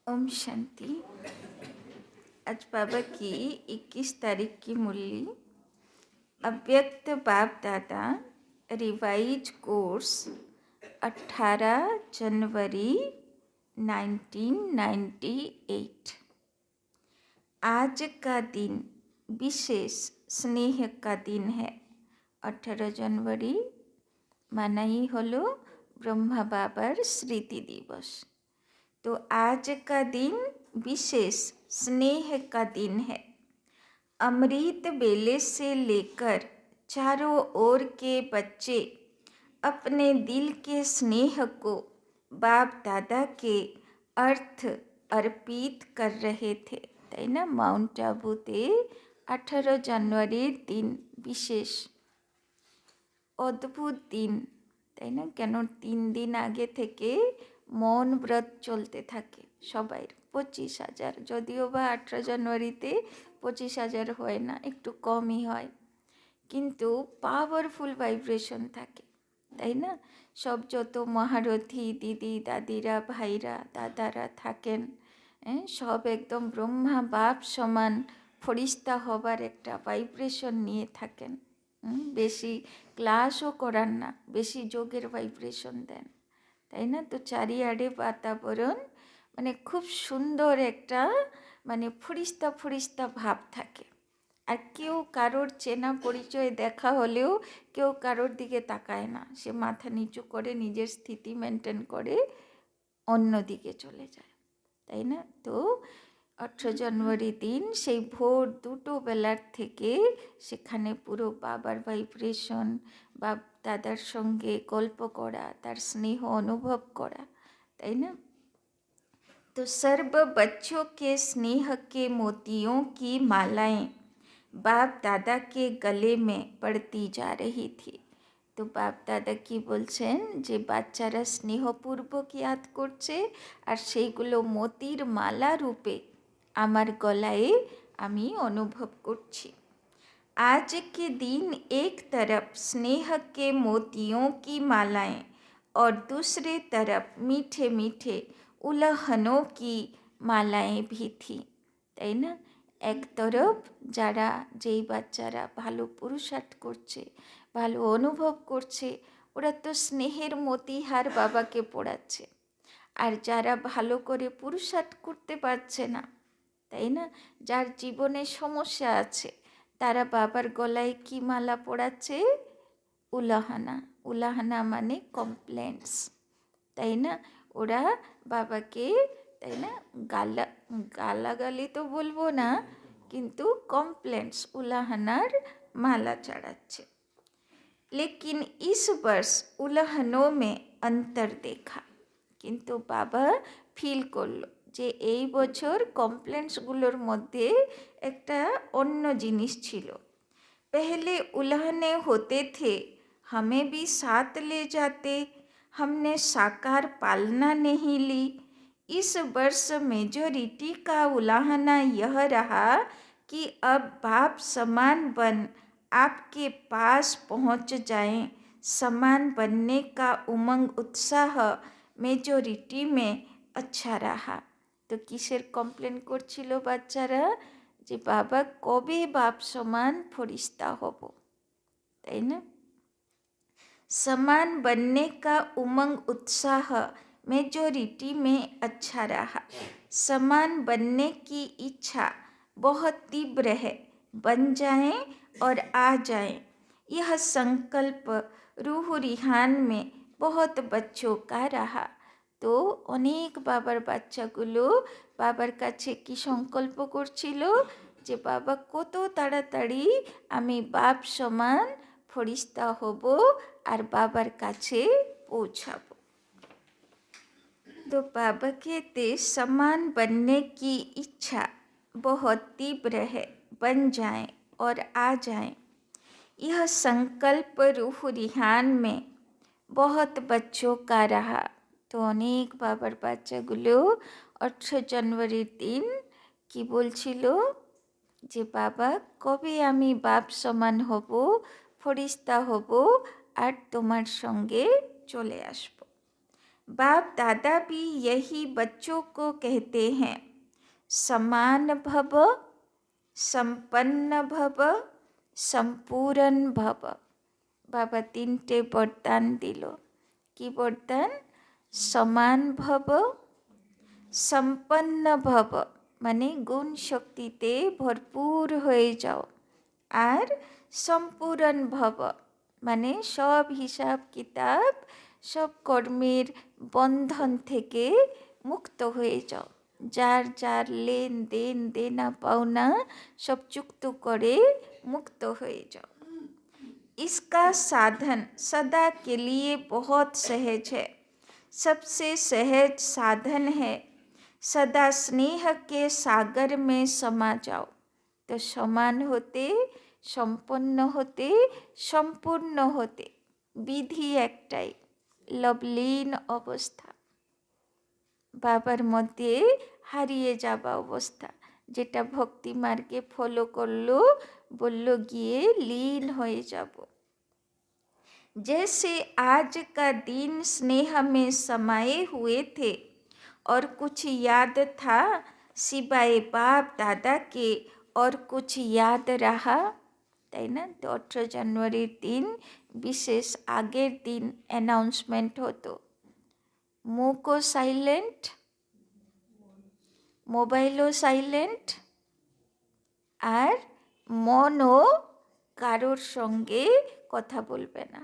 ओम शांति। आज बाबा की 21 तारीख की मुरली। अव्यक्त बाप दादा रिवाइज कोर्स 18 जनवरी 1998। आज का दिन विशेष स्नेह का दिन है। 18 जनवरी माना ही हलो ब्रह्मा बाबार स्मृति दिवस। तो आज का दिन विशेष स्नेह का दिन है। अमृत बेले से लेकर चारों ओर के बच्चे अपने दिल के स्नेह को बाप दादा के अर्थ अर्पित कर रहे थे। ताई ना माउंट आबूते 18 जनवरी दिन विशेष অদ্ভুত দিন, তাই না? কেন 3 দিন আগে থেকে মৌন ব্রত চলতে থাকে সবাই। 25,000, যদিও বা 18 জানুয়ারিতে 25,000 হয় না, একটু কমই হয়, কিন্তু পাওয়ারফুল ভাইব্রেশন থাকে, তাই না? সব যত মহারথী দিদি দাদিরা ভাইরা দাদারা থাকেন, সব একদম ব্রহ্মা বাপ সমান ফরিস্তা হবার একটা ভাইব্রেশন নিয়ে থাকেন। বেশি ক্লাসও করান না, বেশি যোগের ভাইব্রেশন দেন, তাই না? তো চারিয়াড়ে বাতাবরণ মানে খুব সুন্দর একটা মানে ফরিস্তা ফরিস্তা ভাব থাকে। আর কেউ কারোর চেনা পরিচয় দেখা হলেও কেউ কারোর দিকে তাকায় না, সে মাথা নিচু করে নিজের স্থিতি মেনটেন করে অন্য দিকে চলে যায়, তাই না? তো 18 জানুয়ারি দিন সেই ভোর 2টো বেলার থেকে সেখানে পুরো বাবার ভাইব্রেশন, বাপ দাদার সঙ্গে গল্প করা, তার স্নেহ অনুভব করা, তাই না? तो सर्व बच्चों के स्नेह के मोतियों की मालाएं बाप दादा के गले में पड़ती जा रही थी। তো বাপ দাদা কি বলছেন যে বাচ্চারা স্নেহপূর্বক ইয়াদ করছে আর সেইগুলো মতির মালা রূপে আমার গলায় আমি অনুভব করছি। आज के दिन एक तरफ स्नेह के मोतियों की मालाएं और दूसरे तरफ मीठे मीठे उलहनों की मालाएं भी थी, তাই না? এক তরফ যারা যেই বাচ্চারা ভালো পুরুষার্থ করছে, ভালো অনুভব করছে, ওরা তো স্নেহের মতিহার বাবাকে পড়াচ্ছে। আর যারা ভালো করে পুরুষার্থ করতে পারছে না, তাই না, যার জীবনে সমস্যা আছে, তারা বাবার গলায় কি মালা পড়াচ্ছে? উলাহানা। উলাহানা মানে কমপ্লেন্টস, তাই না? ওরা বাবাকে, তাই না, গালাগালি তো বলবো না, কিন্তু কমপ্লেন্টস উলাহানার মালা চড়াচ্ছে। लेकिन इस वर्ष उलहनों में अंतर देखा। কিন্তু বাবা ফিল করলো যে এই বছর কমপ্লেন্টসগুলোর মধ্যে একটা অন্য জিনিস ছিল। पहले उलहने होते थे, हमें भी साथ ले जाते, हमने साकार पालना नहीं ली। इस वर्ष मेजोरिटी का उलाहना यह रहा कि अब बाप समान बन आपके पास पहुंच जाएं। समान बनने का उमंग उत्साह मेजोरिटी में अच्छा रहा। तो किसेर कमप्लेन करछिलो बाच्चारा যে বাবা কবে বাপ সমান ফরিস্তা হব, তাই না? समान बनने का उमंग उत्साह मेजोरिटी में अच्छा रहा। समान बनने की इच्छा बहुत तीव्र है, बन जाएं और आ जाएं, यह संकल्प रूह रिहान में बहुत बच्चों का रहा। তো অনেক বাবার বাচ্চাগুলো বাবার কাছে কি সংকল্প করছিল যে বাবা কত তাড়াতাড়ি আমি বাপ সমান ফরিস্তা হব আর বাবার কাছে পৌঁছাবো। तो बाबा कहते समान बनने की इच्छा बहुत तीव्र है, बन जाएं और आ जाएं, यह संकल्प रूह रिहान में बहुत बच्चों का रहा। তো অনেক বাবার বাচ্চাগুলো 18 জানুয়ারির দিন কি বলছিল যে বাবা কবে আমি বাপ সমান হব, ফরিস্তা হব আর তোমার সঙ্গে চলে আসব। बाप दादा भी यही बच्चों को कहते हैं, समान भव, संपन्न भव, সম্পূরণ ভব। বাবা 3টে বরদান দিল। কি বরদান? সমান ভব, সম্পন্ন ভব মানে গুণ শক্তিতে ভরপুর হয়ে যাও, আর সম্পূরণ ভব মানে সব হিসাব কিতাব, সব কর্মের বন্ধন থেকে মুক্ত হয়ে যাও। যার যার লেনদেন দেনা পাওনা सब चुक्त करे मुक्त हो जाओ। इसका साधन सदा के लिए बहुत सहज है, सबसे सहज साधन है। सदा स्नेह के सागर में समा जाओ। तो समान होते, সম্পন্ন হতে, সম্পূর্ণ হতে বিধি একটাই, লবলীন অবস্থা, বাবার মধ্যে হারিয়ে যাওয়া অবস্থা, যেটা ভক্তি মার্গে ফলো করলো, বলল গিয়ে লীন হয়ে যাব। जैसे आज का दिन स्नेह में समाये हुए थे और कुछ याद था सिवाय बाप दादा के और कुछ याद रहा, তাই না? তো 18 জানুয়ারির দিন বিশেষ আগের দিন অ্যানাউন্সমেন্ট হতো, মুখও সাইলেন্ট, মোবাইলও সাইলেন্ট, আর মনও কারোর সঙ্গে কথা বলবে না,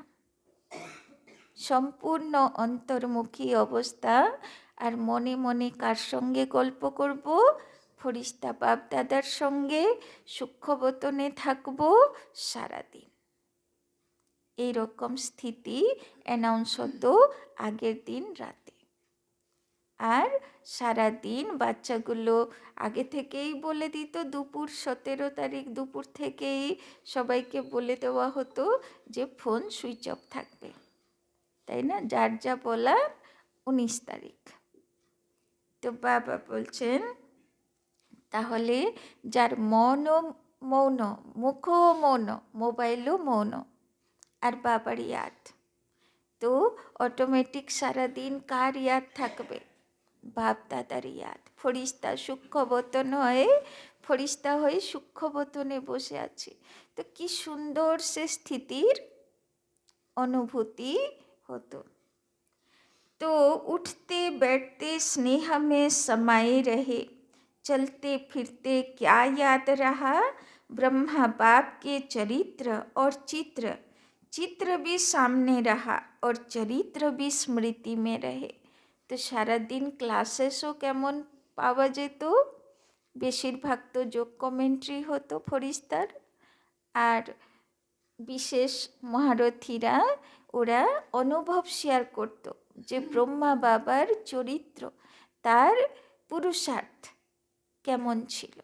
সম্পূর্ণ অন্তর্মুখী অবস্থা। আর মনে মনে কার সঙ্গে গল্প করব? ফরিস্তা বাপ দাদার সঙ্গে সূক্ষ্মবতনে থাকবো সারাদিন। এইরকম স্থিতি অ্যানাউন্স হতো আগের দিন রাতে। আর সারাদিন বাচ্চাগুলো আগে থেকেই বলে দিত, দুপুর 17 তারিখ দুপুর থেকেই সবাইকে বলে দেওয়া হতো যে ফোন সুইচ অফ থাকবে, তাই না? যার যা বলা 19 তারিখ। তো বাবা বলছেন তাহলে যার মনও মৌন, মুখও মৌন, মোবাইলও মৌন, আর বাবার ইয়াদ, তো অটোমেটিক সারাদিন কার ইয়াদ থাকবে? বাপ দাদার ইয়াদ। ফরিস্তা সূক্ষ্মবতন হয়ে, ফরিস্তা হয়ে সূক্ষ্মবতনে বসে আছে। তো কি সুন্দর সে স্থিতির অনুভূতি হতো। तो उठते बैठते स्नेह में समाये रहे, चलते फिरते क्या याद रहा? ब्रह्मा बाप के चरित्र और चित्र, चित्र भी सामने रहा और चरित्र भी स्मृति में रहे। तो सारा दिन क्लासेसও কেমন পাওয়া যেত? বেশিরভাগ তো যোগ কমেন্ট্রি হতো ফরিস্তার, আর বিশেষ মহারথীরা ওরা অনুভব শেয়ার করত যে ব্রহ্মা বাবার চরিত্র, তার পুরুষার্থ কেমন ছিল,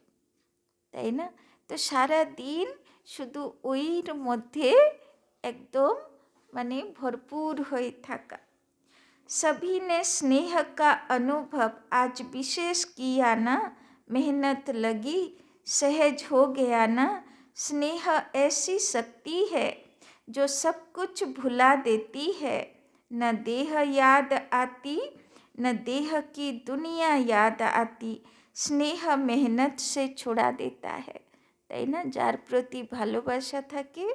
তাই না? তো সারা দিন শুধু ওইর মধ্যে একদম মানে ভরপুর হয়ে থাকা। सभी ने स्नेह का अनुभव आज विशेष किया ना, मेहनत लगी सहज हो गया ना। स्नेह ऐसी शक्ति है जो सब कुछ भुला देती है, न देह याद आती न देह की दुनिया याद आती, स्नेह मेहनत से छुड़ा देता है, তাই না? যার প্রতি ভালোবাসা থাকে,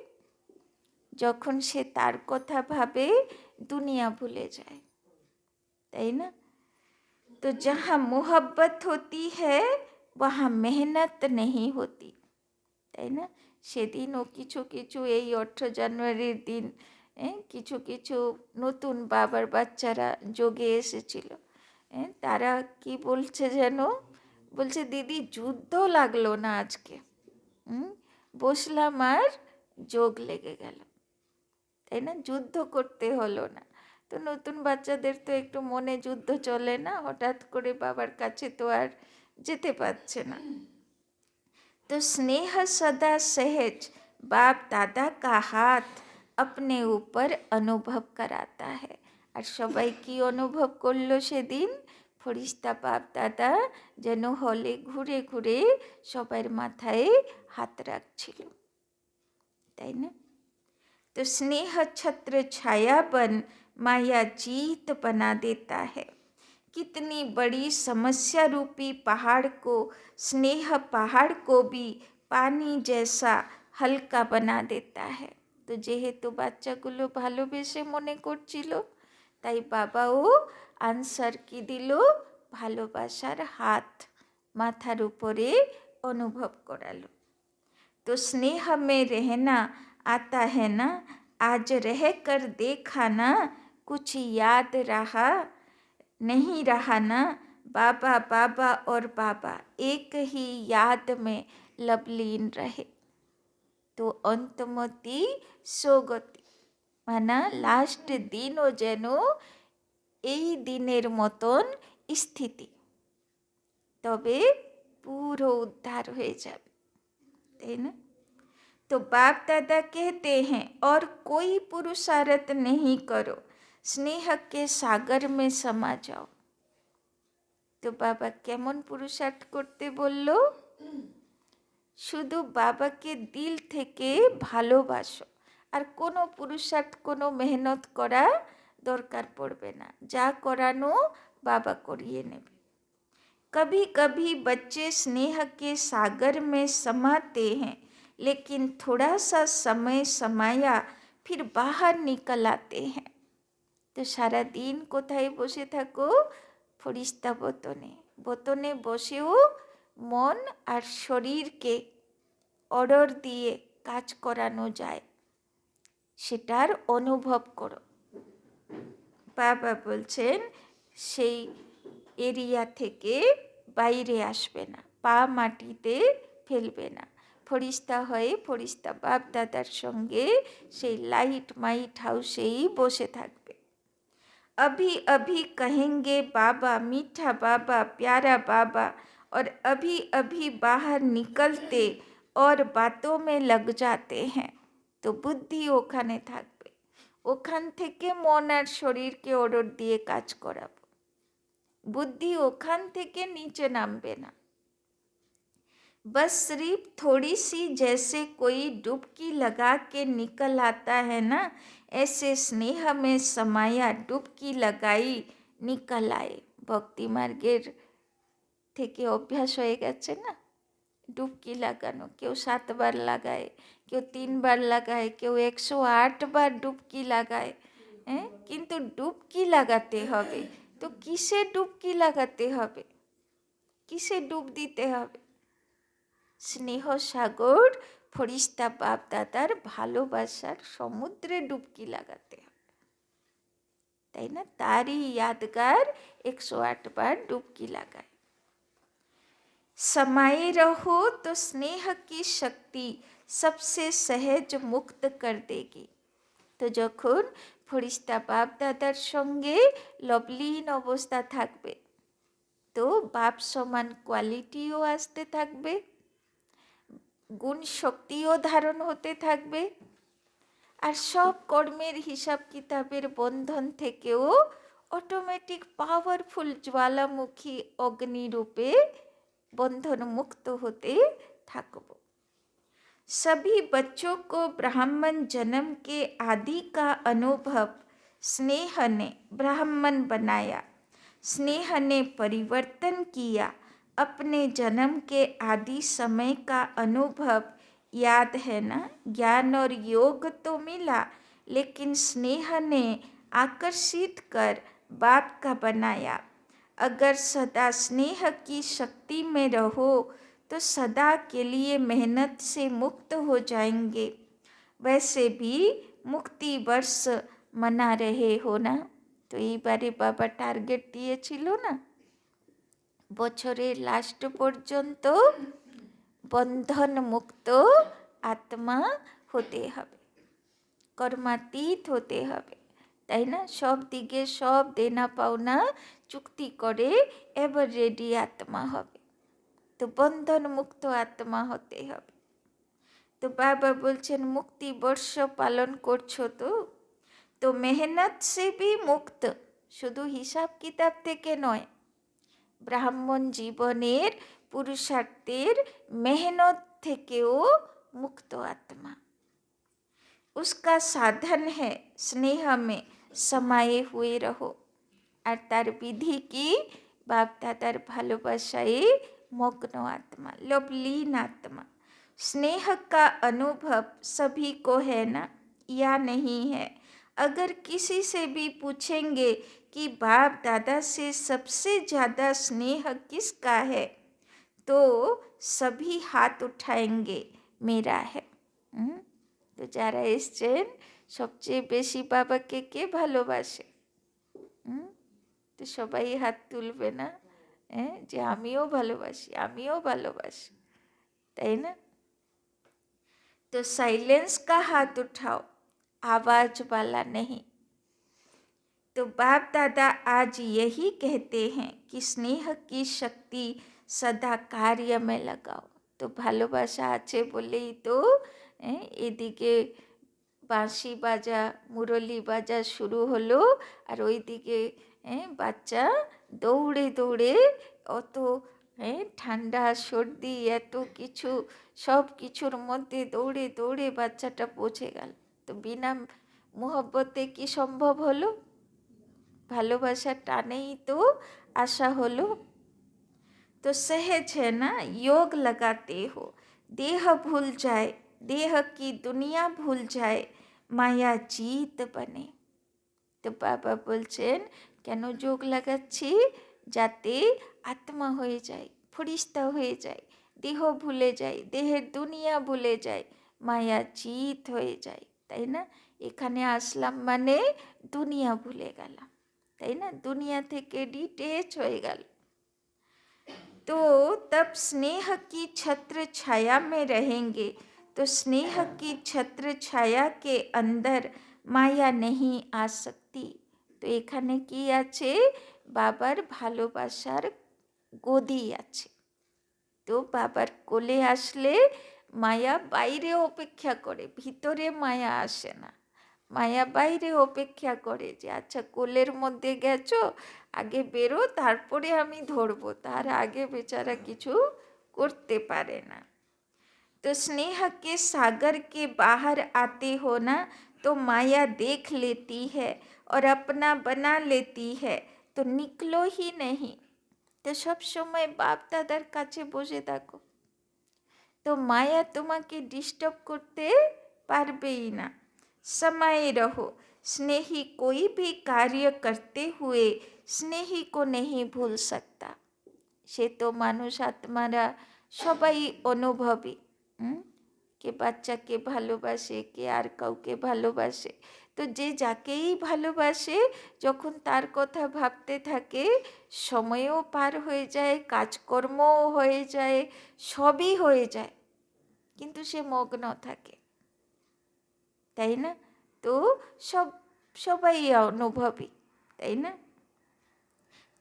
যখন সে তার কথা ভাবে দুনিয়া ভুলে যায়, তাই না? तो जहाँ मोहब्बत होती है वहाँ मेहनत नहीं होती, তাই না? সেদিনও কিছু কিছু এই 18 জানুয়ারির দিন কিছু কিছু নতুন বাবার বাচ্চারা যোগে এসেছিল। তারা কি বলছে যেন, বলছে দিদি যুদ্ধ লাগলো না আজকে, বসলাম আর যোগ লেগে গেল, তাই না? যুদ্ধ করতে হলো না। তো নতুন বাচ্চাদের তো একটু মনে যুদ্ধ চলে না, হঠাৎ করে বাবার কাছে তো আর যেতে পারছে না। तो स्नेह सदा सहज बाप दादा का हाथ अपने ऊपर अनुभव कराता है। আর সবাই কি অনুভব করলো সেদিন? ফরিস্তা বাপ দাদা যেন হলে ঘুরে ঘুরে সবার মাথায় হাত রাখছিল, তাই না? তো तो स्नेह छत्र छाया बन माया जीत बना देता है। कितनी बड़ी समस्या रूपी पहाड़ को, स्नेह पहाड़ को भी पानी जैसा हल्का बना देता है। তো যেহেতু বাচ্চাগুলো ভালোবেসে মনে করছিল, তাই বাবাও আনসার কি দিল? ভালোবাসার হাত মাথার উপরে অনুভব করালো। तो स्नेह में रहना आता है ना, आज रह कर देखा ना, कुछ याद रहा नहीं रहा ना, बाबा बाबा और बाबा एक ही याद में लवलीन रहे। तो अंतमति सोगति माना लास्ट दिनও যেন এই দিনের মতন স্থিতি, তবে পুরো উদ্ধার হয়ে যাবে, তাই না? तो बाप दादा कहते हैं और कोई पुरुषार्थ नहीं करो, स्नेह के सागर में समा जाओ। तो बाबा কেমন পুরুষার্থ করতে বললো? শুধু বাবাকে দিল থেকে ভালোবাসো, আর কোনো পুরুষার্থ, কোনো মেহনত করা দরকার পড়বে না, যা করানো बाबा করিয়ে নেবে। कभी कभी बच्चे स्नेह के सागर में समाते हैं, लेकिन थोड़ा सा समय समाया फिर बाहर निकल आते हैं। तो सारा दिन কোথায় বসে থাকো? ফরিস্তা বতনে, বতনে বসেও মন আর শরীরকে অর্ডার দিয়ে কাজ করানো যায়, সেটার অনুভব করো। বাবা বলছেন সেই এরিয়া থেকে বাইরে আসবে না, পা মাটিতে ফেলবে না, ফরিস্তা হয়ে ফরিস্তা বাপ দাদার সঙ্গে সেই লাইট মাইট হাউসেই বসে থাকবে। अभी अभी कहेंगे बाबा, मीठा बाबा, प्यारा बाबा, और अभी अभी बाहर निकलते और बातों में लग जाते हैं। तो বুদ্ধি ওখানে থাকবে, ওখান থেকে মন আর শরীরকে অর্ডার দিয়ে কাজ করাবো, বুদ্ধি ওখান থেকে নিচে নামবে না। बस सिर्फ थोड़ी सी जैसे कोई डुबकी लगा के निकल आता है ना, ऐसे स्नेह में समाया डुबकी लगाई निकल आए। ভক্তি মার্গের থেকে অভ্যাস হয়ে গেছে না ডুবকি লাগানো, কেউ 7 বার লাগায়, কেউ 3 বার লাগায়, কেউ 108 বার ডুবকি লাগায়। হ্যাঁ, কিন্তু ডুবকি লাগাতে হবে, তো কিসে ডুবকি লাগাতে হবে, কিসে ডুব দিতে হবে? স্নেহ সাগর ফরিস্তা বাপ দাদার ভালোবাসার সমুদ্রে ডুবকি লাগাতে হবে, তাই না? তারই यादगार 108 बार डुबकी लगाए। समाये रहो तो स्नेह की शक्ति सबसे सहज मुक्त कर देगी। তো যখন ফরিস্তা বাপ দাদার সঙ্গে লবলীন অবস্থা থাকবে, তো বাপ সমান কোয়ালিটিও আসতে থাকবে, গুণ শক্তিও ধারণ হতে থাকবে, আর সব কর্মের হিসাব কিতাবের বন্ধন থেকেও অটোমেটিক পাওয়ারফুল জ্বালামুখী অগ্নিরূপে बंधन मुक्त होते থাকবো। सभी बच्चों को ब्राह्मण जन्म के आदि का अनुभव स्नेह ने ब्राह्मण बनाया, स्नेह ने परिवर्तन किया, अपने जन्म के आदि समय का अनुभव याद है ना। ज्ञान और योग तो मिला, लेकिन स्नेह ने आकर्षित कर बाप का बनाया। अगर सदा स्नेह की शक्ति में रहो तो सदा के लिए मेहनत से मुक्त हो जाएंगे। वैसे भी मुक्ति वर्ष मना रहे हो ना। तो এইবারে বাবা টার্গেট দিয়েছিল না, বছরের লাস্ট পর্যন্ত বন্ধন মুক্ত আত্মা হতে হবে, কর্মাতীত হতে হবে, তাই না? সব দিকে সব দেনা পাওনা চুক্তি করে এবার রেডি আত্মা হবে, তো বন্ধন মুক্ত আত্মা হতে হবে। তো বাবা বলছেন মুক্তি বর্ষ পালন করছো তো মেহনত সে ভি মুক্ত, শুধু হিসাব কিতাব থেকে নয়, ব্রাহ্মণ জীবনের পুরুষার্থের মেহনত থেকেও মুক্ত আত্মা। उसका साधन है स्नेह में समाये हुए रहो। আর তার বিধি কি? বাপ দাদার ভালোবাসায় মগ্ন आत्मा, लवलीन आत्मा। स्नेह का अनुभव सभी को है ना, या नहीं है? अगर किसी से भी पूछेंगे कि बाप दादा से सबसे ज़्यादा स्नेह किसका है, तो सभी हाथ उठाएंगे, मेरा है। তো যারা এসছেন সবচেয়ে বেশি বাবাকে কে ভালোবাসে? তো সবাই হাত তুলবে না? যে আমিও ভালোবাসি, আমিও ভালোবাসি, তাই না? तो साइलेंस का हाथ उठाओ, आवाज वाला नहीं। तो बाप दादा आज यही कहते हैं कि स्नेह की शक्ति सदा कार्य में लगाओ। तो ভালোবাসা আছে বলেই তো এদিকে বাঁশি বাজা, মুরলি বাজা শুরু হলো, আর ওইদিকে বাচ্চা দৌড়ে দৌড়ে অত ঠান্ডা সর্দি এত কিছু সব কিছুর মধ্যে দৌড়ে দৌড়ে বাচ্চাটা পৌঁছে গেল। তো বিনা মোহব্বতে কি সম্ভব হলো? ভালোবাসার টানেই তো আসা হলো। तो सहज है ना, योग लगाते हो, देह भूल जाए, देह की दुनिया भूल जाए, माया जीत बने। তো বাবা বলছেন কেন যোগ লাগাচ্ছি? যাতে আত্মা হয়ে যায়, ফরিস্তা হয়ে যায়, দেহ ভুলে যায়, দেহের দুনিয়া ভুলে যায়, মায়া জিত হয়ে যায়, তাই না? এখানে আসলাম মানে দুনিয়া ভুলে গেলাম, তাই না? দুনিয়া থেকে ডিটেচ হয়ে গেল। तो तब स्नेह की छत्र छाया में रहेंगे। तो स्नेह की छत्र छाया के अंदर माया नहीं आ सकती। तो এখানে কি আছে? বাবার ভালোবাসার গদি আছে। তো বাবার কোলে আসলে মায়া বাইরে অপেক্ষা করে, ভিতরে মায়া আসে না। মায়া বাইরে অপেক্ষা করে যে আচ্ছা কোলের মধ্যে গেছো, আগে বেরো, তারপরে আমি ধরবো, তার আগে বেচারা কিছু করতে পারে না। तो स्नेह के सागर के बाहर आते हो ना, तो माया देख लेती है और अपना बना लेती है, तो निकलो ही नहीं। তো সব সময় বাপ দাদার কাছে বসে থাকো, তো মায়া তোমাকে ডিস্টার্ব করতে পারবেই না। समय रहो, स्नेही कोई भी कार्य करते हुए स्नेही को नहीं भूल सकता। সে তো মানুষ আত্মারা সবাই অনুভবী, কে বাচ্চাকে ভালোবাসে, কে আর কাউকে ভালোবাসে। তো যে যাকেই ভালোবাসে যখন তার কথা ভাবতে থাকে, সময়ও পার হয়ে যায়, কাজকর্মও হয়ে যায়, সবই হয়ে যায়, কিন্তু সে মগ্ন থাকে, তাই না? তো সবাই অনুভবী, তাই না?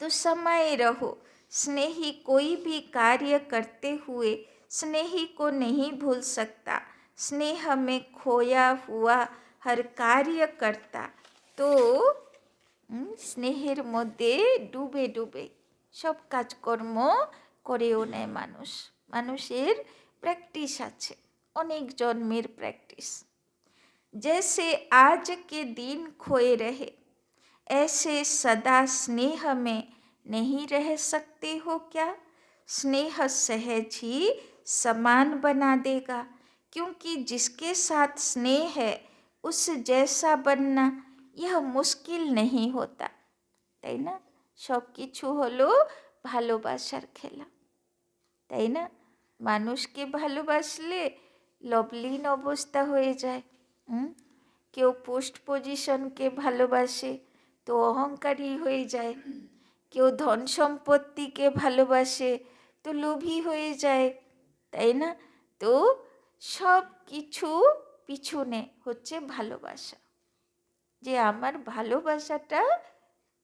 तो समय रहो, स्नेही कोई भी कार्य करते हुए स्नेही को नहीं भूल सकता, स्नेह में खोया हुआ हर कार्य करता। तो স্নেহের মধ্যে ডুবে ডুবে সব কাজকর্ম করেও নেয় মানুষ। মানুষের প্র্যাকটিস আছে, অনেক জন্মের প্র্যাকটিস। जैसे आज के दिन खोए रहे, ऐसे सदा स्नेह में नहीं रह सकते हो क्या? स्नेह सहज ही समान बना देगा, क्योंकि जिसके साथ स्नेह है उस जैसा बनना यह मुश्किल नहीं होता, তাই না? সব কিছু হলো ভালোবাসার খেলা, তাই না? মানুষকে ভালোবাসলে লবলীন অবস্থা হয়ে যায়। কেউ পোস্ট পজিশনকে ভালোবাসে তো অহংকারী হয়ে যায়, কেউ ধন সম্পত্তিকে ভালোবাসে তো লোভী হয়ে যায়, তাই না? তো সব কিছু পিছনে হচ্ছে ভালোবাসা, যে আমার ভালোবাসাটা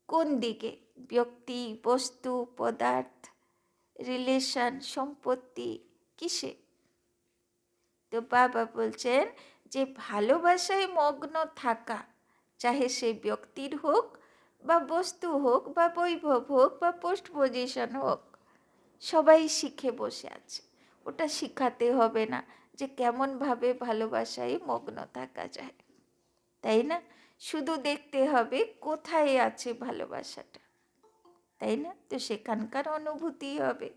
কোন দিকে, ব্যক্তি, বস্তু, পদার্থ, রিলেশন, সম্পত্তি, কিসে? তো বাবা বলছেন যে ভালোবাসায় মগ্ন থাকা, চাহে সে ব্যক্তির হোক বা বস্তু হোক বা বৈভব হোক বা পোস্ট পজিশন হোক, সবাই শিখে বসে আছে। ওটা শিখাতে হবে না যে কেমনভাবে ভালোবাসায় মগ্ন থাকা যায়। তাই না? শুধু দেখতে হবে কোথায় আছে ভালোবাসাটা, তাই না? তো সেখানকার অনুভূতি হবে।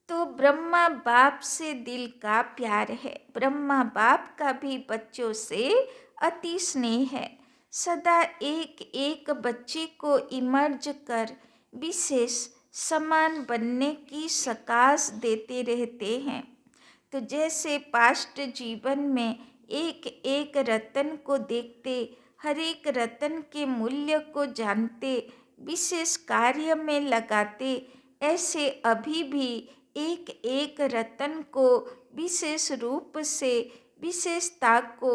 तो ब्रह्मा बाप से दिल का प्यार है, ब्रह्मा बाप का भी बच्चों से अति स्नेह है। सदा एक एक बच्चे को इमर्ज कर विशेष समान बनने की सकाश देते रहते हैं। तो जैसे पास्ट जीवन में एक एक रतन को देखते, हर एक रतन के मूल्य को जानते, विशेष कार्य में लगाते, ऐसे अभी भी एक एक रतन को विशेष रूप से विशेषता को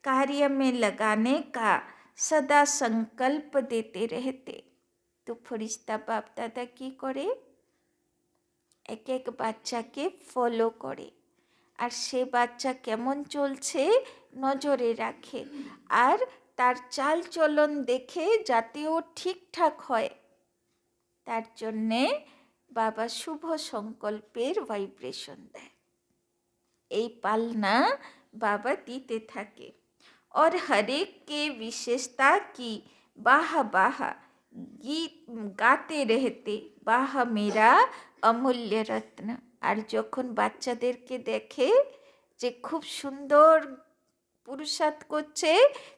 कार्य में लगाने का सदा संकल्प देते रहते। तो फरिश्ता बाप दादा की करे, এক এক বাচ্চাকে ফলো করে, আর সে বাচ্চা কেমন চলছে নজরে রাখে, আর তার চাল চলন দেখে যাতে ও ঠিকঠাক হয় তার জন্যে বাবা শুভ সংকল্পের ভাইব্রেশন দেয়। এই পালনা বাবা দিতে থাকে। और हर एक के विशेषता की वाह वाह गीत गाते रहते, वाह मेरा অমূল্য রত্ন। আর যখন বাচ্চাদেরকে দেখে যে খুব সুন্দর পুরুষার্থ করছে,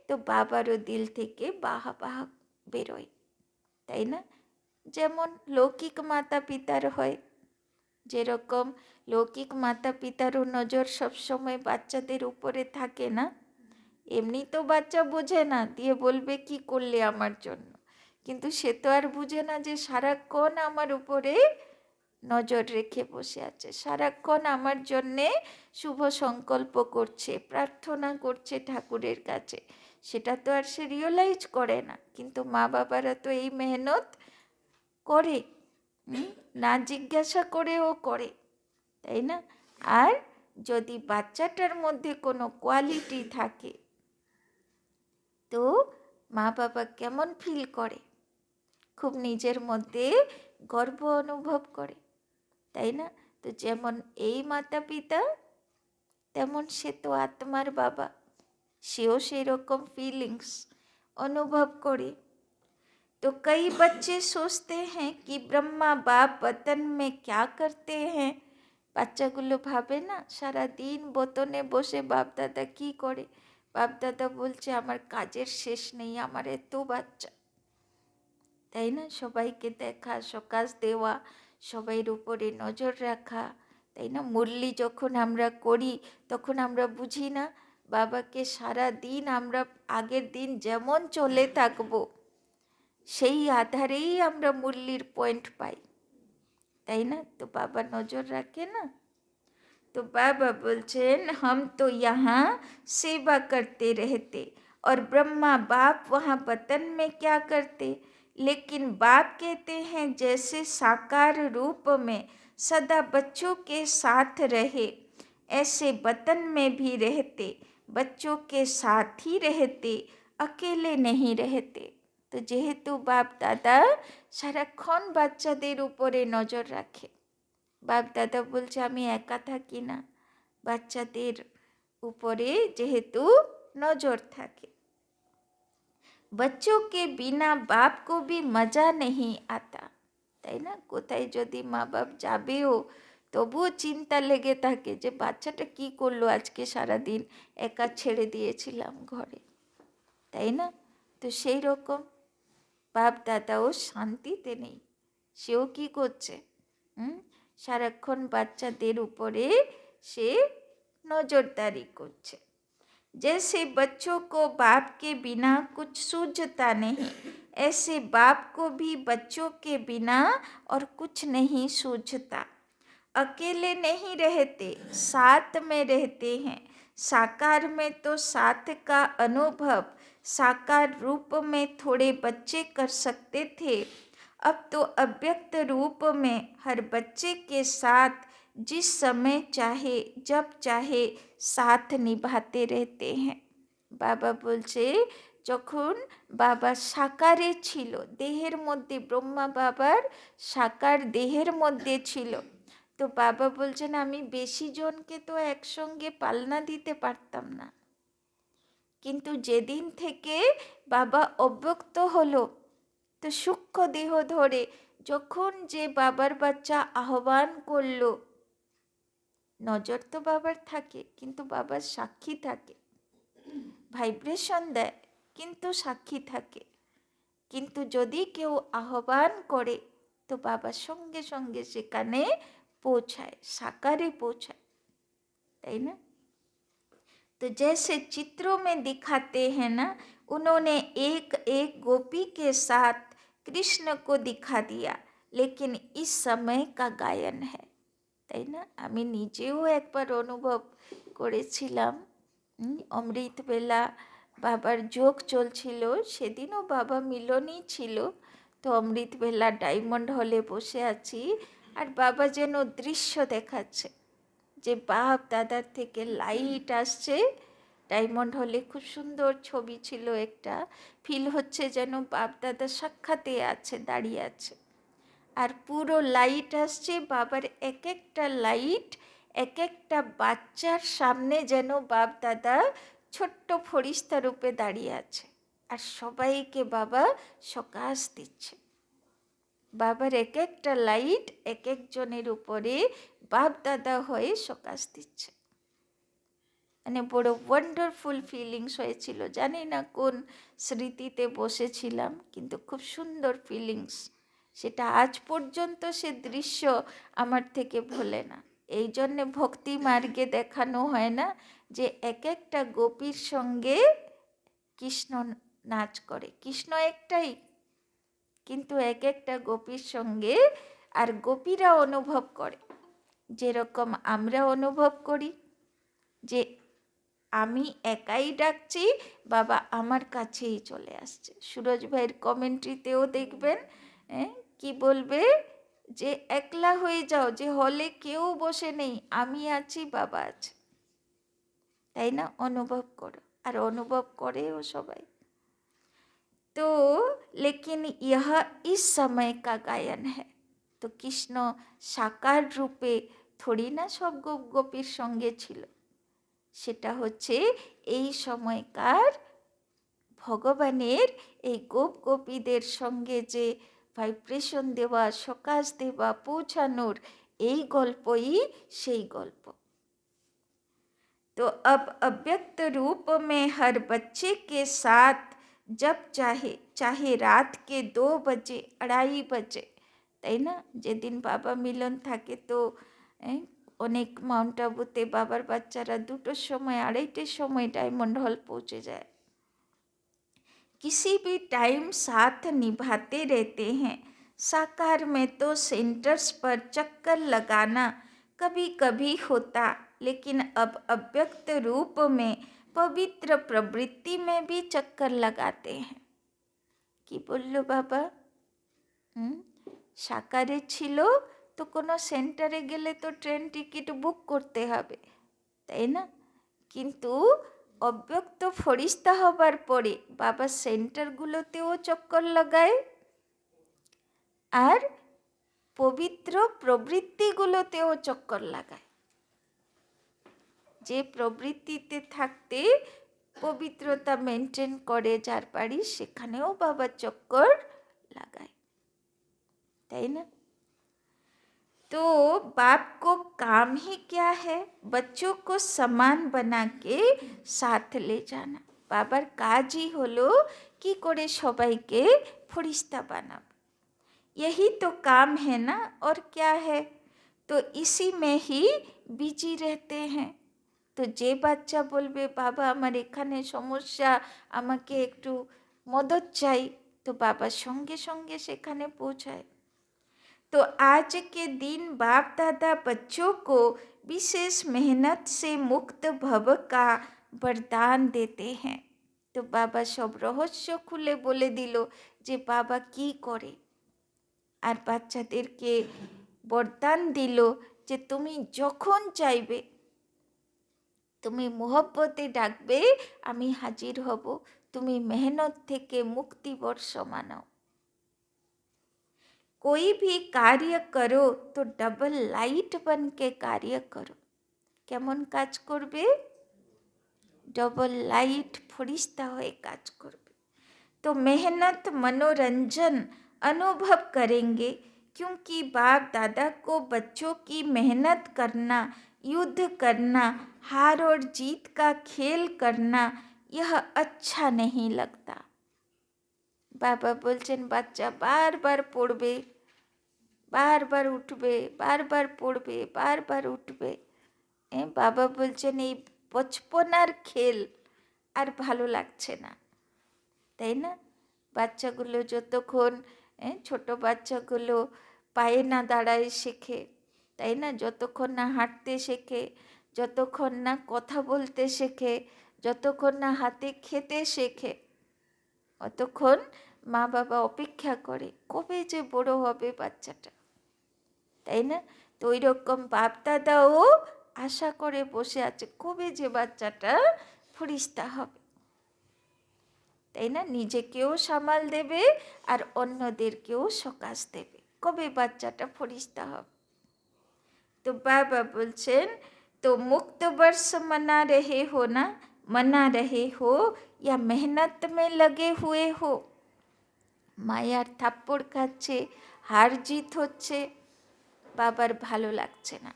তো বাবারও দিল থেকে বাহ বাহ বেরোয়, তাই না? যেমন লৌকিক মাতা পিতার হয়, যেরকম লৌকিক মাতা পিতারও নজর সবসময় বাচ্চাদের উপরে থাকে না, এমনি তো বাচ্চা বোঝে না, দিয়ে বলবে কি করলে আমার জন্য, কিন্তু সে তো আর বুঝে না যে সারাক্ষণ আমার উপরে নজর রেখে বসে আছে, সারাক্ষণ আমার জন্যে শুভ সংকল্প করছে, প্রার্থনা করছে ঠাকুরের কাছে। সেটা তো আর সে রিয়েলাইজ করে না, কিন্তু মা বাবারা তো এই মেহনত করে, না জিজ্ঞাসা করেও করে, তাই না? আর যদি বাচ্চাটার মধ্যে কোনো কোয়ালিটি থাকে তো মা বাবা কেমন ফিল করে, খুব নিজের মধ্যে গর্ব অনুভব করে, তাই না? তো যেমন এই মাতা পিতা, তেমন সে তো আত্মার বাবা, সেও সেই রকম ফিলিংস অনুভব করে। तो कई बच्चे सोचते हैं कि ब्रह्मा बाप वतन में क्या करते हैं। বাচ্চাগুলো ভাবে না সারা দিন বতনে বসে বাপ দাদা কী করে। বাপ দাদা বলছে আমার কাজের শেষ নেই, আমার এত বাচ্চা, তাই না? সবাইকে দেখা, সকাশ দেওয়া, সবাইয়ের উপরে নজর রাখা, তাই না? মুরলি যখন আমরা করি তখন আমরা বুঝি না বাবাকে সারা দিন আমরা আগের দিন যেমন চলে থাকবো সেই আধারেই আমরা মুরলির পয়েন্ট পাই, তাই না? তো বাবা নজর রাখে না। तो बाबा बोलছেন हम तो यहाँ सेवा करते रहते और ब्रह्मा बाप वहाँ वतन में क्या करते, लेकिन बाप कहते हैं जैसे साकार रूप में सदा बच्चों के साथ रहे, ऐसे वतन में भी रहते, बच्चों के साथ ही रहते, अकेले नहीं रहते। তো যেহেতু বাপ দাদা সারাক্ষণ বাচ্চাদের উপরে নজর রাখে, বাপ দাদা বলছে আমি একা থাকি না, বাচ্চাদের উপরে যেহেতু নজর থাকে। बच्चों के बिना बाप को भी मजा नहीं आता, তাই না? কোথায় যদি মা বাপ যাবেও তবুও চিন্তা লেগে থাকে যে বাচ্চাটা কি করলো আজকে সারাদিন, একা ছেড়ে দিয়েছিলাম ঘরে, তাই না? তো সেই রকম বাপ দাদাও শান্তিতে নেই, সেও কি করছে, সারাক্ষণ বাচ্চাদের উপরে সে নজরদারি করছে। जैसे बच्चों को बाप के बिना कुछ सूझता नहीं, ऐसे बाप को भी बच्चों के बिना और कुछ नहीं सूझता। अकेले नहीं रहते, साथ में रहते हैं। साकार में तो साथ का अनुभव साकार रूप में थोड़े बच्चे कर सकते थे, अब तो अव्यक्त रूप में हर बच्चे के साथ जिस समय चाहे जब चाहे साथ निभाते रहते हैं। বাবা বলছে যখন বাবা সাকারে ছিল, দেহের মধ্যে, ব্রহ্মা বাবার সাকার দেহের মধ্যে ছিল, তো বাবা বলছেন আমি বেশি জনকে তো একসঙ্গে পালনা দিতে পারতাম না, কিন্তু যেদিন থেকে বাবা অব্যক্ত হলো, তো সূক্ষ্ম দেহ ধরে যখন যে বাবার বাচ্চা আহ্বান করলো, নজর তো বাবার থাকে কিন্তু বাবার সাক্ষী থাকে, ভাইব্রেশন দেয় কিন্তু সাক্ষী থাকে। কিন্তু যদি কেউ আহ্বান করে তো বাবা সঙ্গে সঙ্গে সেখানে পৌঁছায়, সাকারে পৌঁছায়, তাই না? तो जैसे चित्रों में दिखाते हैं ना, उन्होंने एक एक गोपी के साथ कृष्ण को दिखा दिया, लेकिन इस समय का गायन है, তাই না? আমি নিজেও একবার অনুভব করেছিলাম। অমৃতবেলা বাবার যোগ চলছিল, সেদিনও বাবা মিলনই ছিল। তো অমৃতবেলা ডায়মন্ড হলে বসে আছি, আর বাবা যেন দৃশ্য দেখাচ্ছে যে বাপ দাদার থেকে লাইট আসছে। ডায়মন্ড হলে খুব সুন্দর ছবি ছিল, একটা ফিল হচ্ছে যেন বাপ দাদা সাক্ষাতে আছে, দাঁড়িয়ে আছে। আর পুরো লাইট আসছে, বাবার এক একটা লাইট এক একটা বাচ্চার সামনে যেন বাপ দাদা ছোট্ট ফরিস্তা রূপে দাঁড়িয়ে আছে, আর সবাইকে বাবা সকাশ দিচ্ছে। বাবার এক একটা লাইট এক একজনের উপরে বাপ দাদা হয়ে সকাশ দিচ্ছে। মানে বড় ওয়ান্ডারফুল ফিলিংস হয়েছিল। জানি না কোন স্মৃতিতে বসেছিলাম, কিন্তু খুব সুন্দর ফিলিংস। সেটা আজ পর্যন্ত সে দৃশ্য আমার থেকে ভোলে না। এই জন্যে ভক্তি মার্গে দেখানো হয় না যে এক একটা গোপীর সঙ্গে কৃষ্ণ নাচ করে। কৃষ্ণ একটাই, কিন্তু এক একটা গোপীর সঙ্গে, আর গোপীরা অনুভব করে যেরকম আমরা অনুভব করি যে আমি একাই ডাকছি, বাবা আমার কাছেই চলে আসছে। সুরজ ভাইয়ের কমেন্ট্রিতেও দেখবেন কি বলবে যে একলা হয়ে যাও, যে হলে কেউ বসে নেই, আমি আছি, বাবা আছে, তাই না? অনুভব করো, আর অনুভব করেও সবাই। তো लेकिन यह इस समय का गायन है। তো কৃষ্ণ সাকার রূপে থোড়ি না সব গোপীর সঙ্গে ছিল, সেটা হচ্ছে এই সময়কার ভগবানের এই গোপ গোপীদের সঙ্গে যে ভাইব্রেশন দেওয়া, সকাশ দেওয়া, পৌঁছানোর, এই গল্পই সেই গল্প। तो अब अव्यक्त रूप में हर बच्चे के साथ जब चाहे, चाहे रात के 2 बजे 2:30 बजे, তাই না? যেদিন বাবা মিলন থাকে তো অনেক মাউন্ট আবুতে বাবার বাচ্চারা 2টোর সময় 2:30টের সময় ডায়মন্ড হল পৌঁছে যায়। किसी भी टाइम साथ निभाते रहते हैं। साकार में तो सेंटर्स पर चक्कर लगाना कभी कभी होता, लेकिन अब अव्यक्त रूप में पवित्र प्रवृत्ति में भी चक्कर लगाते हैं। কি বললো বাবা? সাকারে ছিল তো কোনো সেন্টারে গেলে তো ট্রেন টিকিট বুক করতে হবে, তাই না? কিন্তু অব্যক্ত ফরিস্তা হবার পরে বাবা সেন্টারগুলোতেও চক্কর লাগায়, আর পবিত্র প্রবৃত্তিগুলোতেও চক্কর লাগায়। যে প্রবৃত্তিতে থাকতে পবিত্রতা মেনটেন করে যার বাড়ি, সেখানেও বাবা চক্কর লাগায়, তাই না? तो बाप को काम ही क्या है? बच्चों को समान बना के साथ ले जाना। बाबार काजই হলো কি করে সবাইকে ফরিস্তা বানাবে। यही तो काम है ना, और क्या है? तो इसी में ही बिजी रहते हैं। তো যে বাচ্চা বলবে বাবা আমার এখানে সমস্যা, আমাকে একটু মদত চাই, তো বাবার সঙ্গে সঙ্গে সেখানে পৌঁছায়। तो आज के दिन बाप दादा बच्चों को विशेष मेहनत से मुक्त भव का वरदान देते हैं। तो बाबा सब रहस्य खुले बोले दिल जे बाबा की करे, আর বাচ্চাদেরকে বরদান দিল যে তুমি যখন চাইবে, তুমি মোহব্বতে ডাকবে, আমি হাজির হব। তুমি মেহনত থেকে মুক্তি বর্ষ মানাও। कोई भी कार्य करो तो डबल लाइट बन के कार्य करो। কেমন কাজ করবে? ডবল লাইট ফরিস্তা হয়ে কাজ করবে। तो मेहनत मनोरंजन अनुभव करेंगे, क्योंकि बाप दादा को बच्चों की मेहनत करना, युद्ध करना, हार और जीत का खेल करना यह अच्छा नहीं लगता। बाबा बोलছেন বাচ্চা বারবার পড়বে, বারবার উঠবে, বারবার পড়বে, বারবার উঠবে। বাবা বলছেন এই বচপনার খেল আর ভালো লাগছে না, তাই না? বাচ্চাগুলো যতক্ষণ ছোট বাচ্চাগুলো পায়ে না দাঁড়ায় শেখে, তাই না? যতক্ষণ না হাঁটতে শেখে, যতক্ষণ না কথা বলতে শেখে, যতক্ষণ না হাতে খেতে শেখে, অতক্ষণ মা বাবা অপেক্ষা করে কবে যে বড় হবে বাচ্চাটা, তাই না? তো ওই রকম বাপ দাদাও আশা করে বসে আছে কবে যে বাচ্চাটা ফরিস্তা হবে, তাই না? নিজেকেও সামাল দেবে আর অন্যদেরকেও সকাশ দেবে, কবে বাচ্চাটা ফরিস্তা হবে। তো বাবা বলছেন তো মুক্ত বর্ষ मना रहे हो ना, मना रहे हो या मेहनत में लगे हुए हो। মায়ার থাপ্পড় খাচ্ছে, হার জিত হচ্ছে, বাবার ভালো লাগছে না।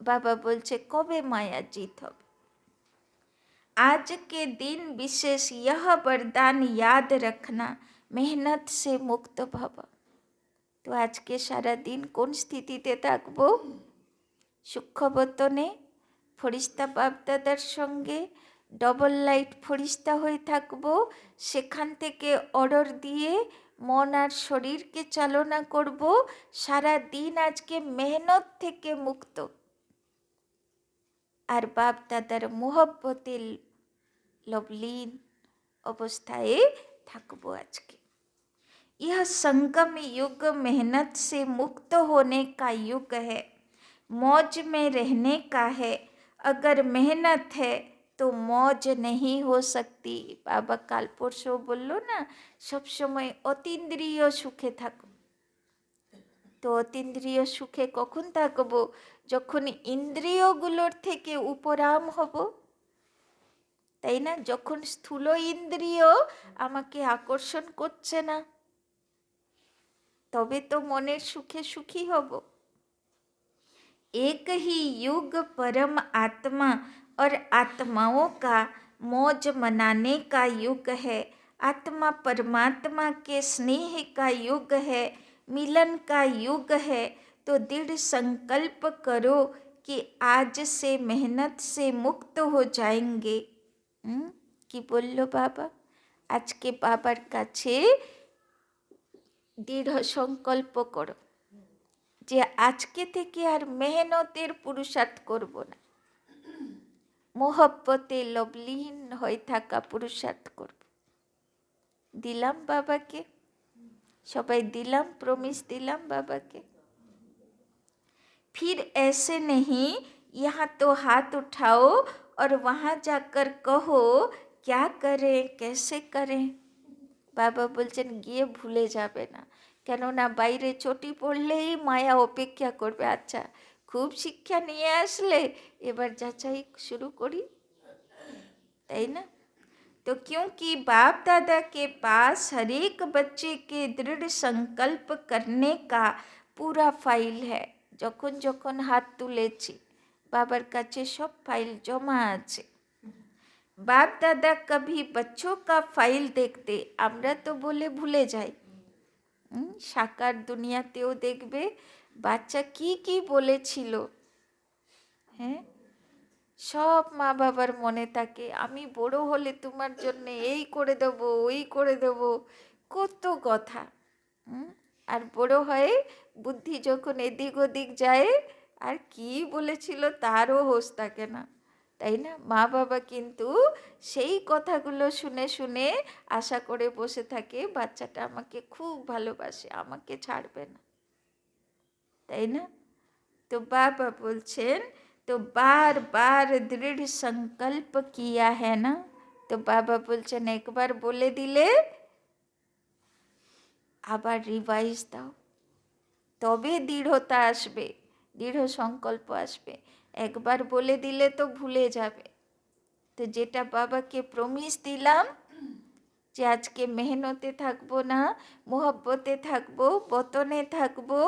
বাবা বলছে কবে মায়া জিত হবে। आज के दिन विशेष यह वरदान याद रखना, मेहनत से मुक्त भव। তো আজকে সারা দিন কোন স্থিতিতে থাকবো? সূক্ষ্মবতনে ফরিস্তা বাপদাদার সঙ্গে ডবল লাইট ফরিস্তা হয়ে থাকবো, সেখান থেকে অর্ডার দিয়ে মন আর শরীরকে চালনা করব। সারা দিন আজকে মেহনত থেকে মুক্ত আর বাপ দাদার মোহব্বতে লবলীন অবস্থায় থাকবো আজকে। यह संगम युग मेहनत से मुक्त होने का युग है, मौज में रहने का है। अगर मेहनत है तो मौज नहीं हो सकती। बाबा काल परशो बोलो ना सब समय अतीन्द्रिय सुखे থাকো। তো অতীন্দ্রিয় সুখে কখন থাকবো? যখন ইন্দ্রিয়গুলোর থেকে উপরাম হব, তাই না? যখন স্থূল ইন্দ্রিয় আমাকে আকর্ষণ করছে না, তবে তো মনের সুখে সুখী হব। एक ही युग परम आत्मा और आत्माओं का मौज मनाने का युग है। आत्मा परमात्मा के स्नेह का युग है, मिलन का युग है। तो दृढ़ संकल्प करो कि आज से मेहनत से मुक्त हो जाएंगे। কি বললো বাবা? আজকে বাবার কাছে দৃঢ় সংকল্প করো যে আজকে থেকে আর মেহনতের পুরুষার্থ করব না, মোহব্বতে লবলীন হয়ে থাকা পুরুষার্থ করব। দিলাম বাবাকে, সবাই দিলাম, প্রমিস দিলাম বাবাকে। फिर ऐसे नहीं यहाँ तो हाथ उठाओ और वहाँ जाकर कहो क्या करें कैसे करें। বাবা বলছেন গিয়ে ভুলে যাবে না, কেননা বাইরে চটি পড়লেই মায়া অপেক্ষা করবে। আচ্ছা খুব শিক্ষা নিয়ে আসলে এবার যাচাই শুরু করি, তাই না? तो क्योंकि बाप दादा के पास हर एक बच्चे के दृढ़ संकल्प करने का पूरा फाइल है। যখন যখন হাত তুলেছি বাবার কাছে সব ফাইল জমা আছে। বাপ দাদা কভি बच्चों का फाइल देखते, আমরা তো বলে ভুলে যাই। সাকার দুনিয়াতেও দেখবে বাচ্চা কি কি বলেছিল, হ্যাঁ সব মা বাবার মনে থাকে। আমি বড় হলে তোমার জন্য এই করে দেব, ওই করে দেব, কত কথা। আর বড় হয়ে বুদ্ধি যখন এদিক ওদিক যায় আর কি বলেছিল তারও হোশ থাকে না, তাই না? মা বাবা কিন্তু সেই কথাগুলো শুনে শুনে আশা করে বসে থাকে বাচ্চাটা আমাকে খুব ভালোবাসে, আমাকে ছাড়বে না, তাই না? তো বাবা বলছেন তো बार बार दृढ़ संकल्प किया है ना। তো বাবা বলছেন একবার বলে দিলে আবার রিভাইজ দাও, তবে দৃঢ়তা আসবে, দৃঢ় সংকল্প আসবে। একবার বলে দিলে তো ভুলে যাবে, তো যেটা বাবাকে প্রমিস দিলাম যে আজকে মেহনতে থাকবো না, মোহব্বতে থাকবো, বতনে থাকবো,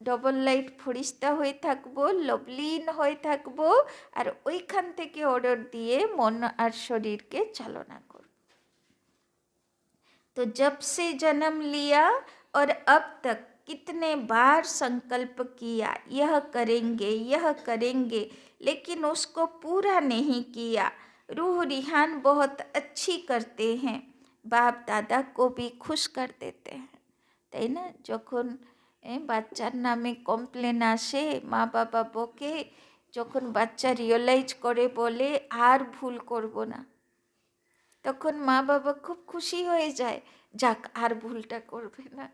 ডবল লাইট ফরিস্তা হয়ে থাকবো, লবলীন হয়ে থাকবো, আর ওইখান থেকে অর্ডার দিয়ে মন আর শরীরকে চালনা করব। तो जब से जन्म लिया और अब तक कितने बार संकल्प किया यह करेंगे, लेकिन उसको पूरा नहीं किया। रूह रिहान बहुत अच्छी करते हैं, बाप दादा को भी खुश कर देते हैं। তাই না, যখন বাচ্চার নামে কমপ্লেন আসে, মা বাবা বকে, যখন বাচ্চা রিয়েলাইজ করে বলে আর ভুল করব না, তখন মা বাবা খুব খুশি হয়ে যায়, যাক আর ভুলটা করবে না।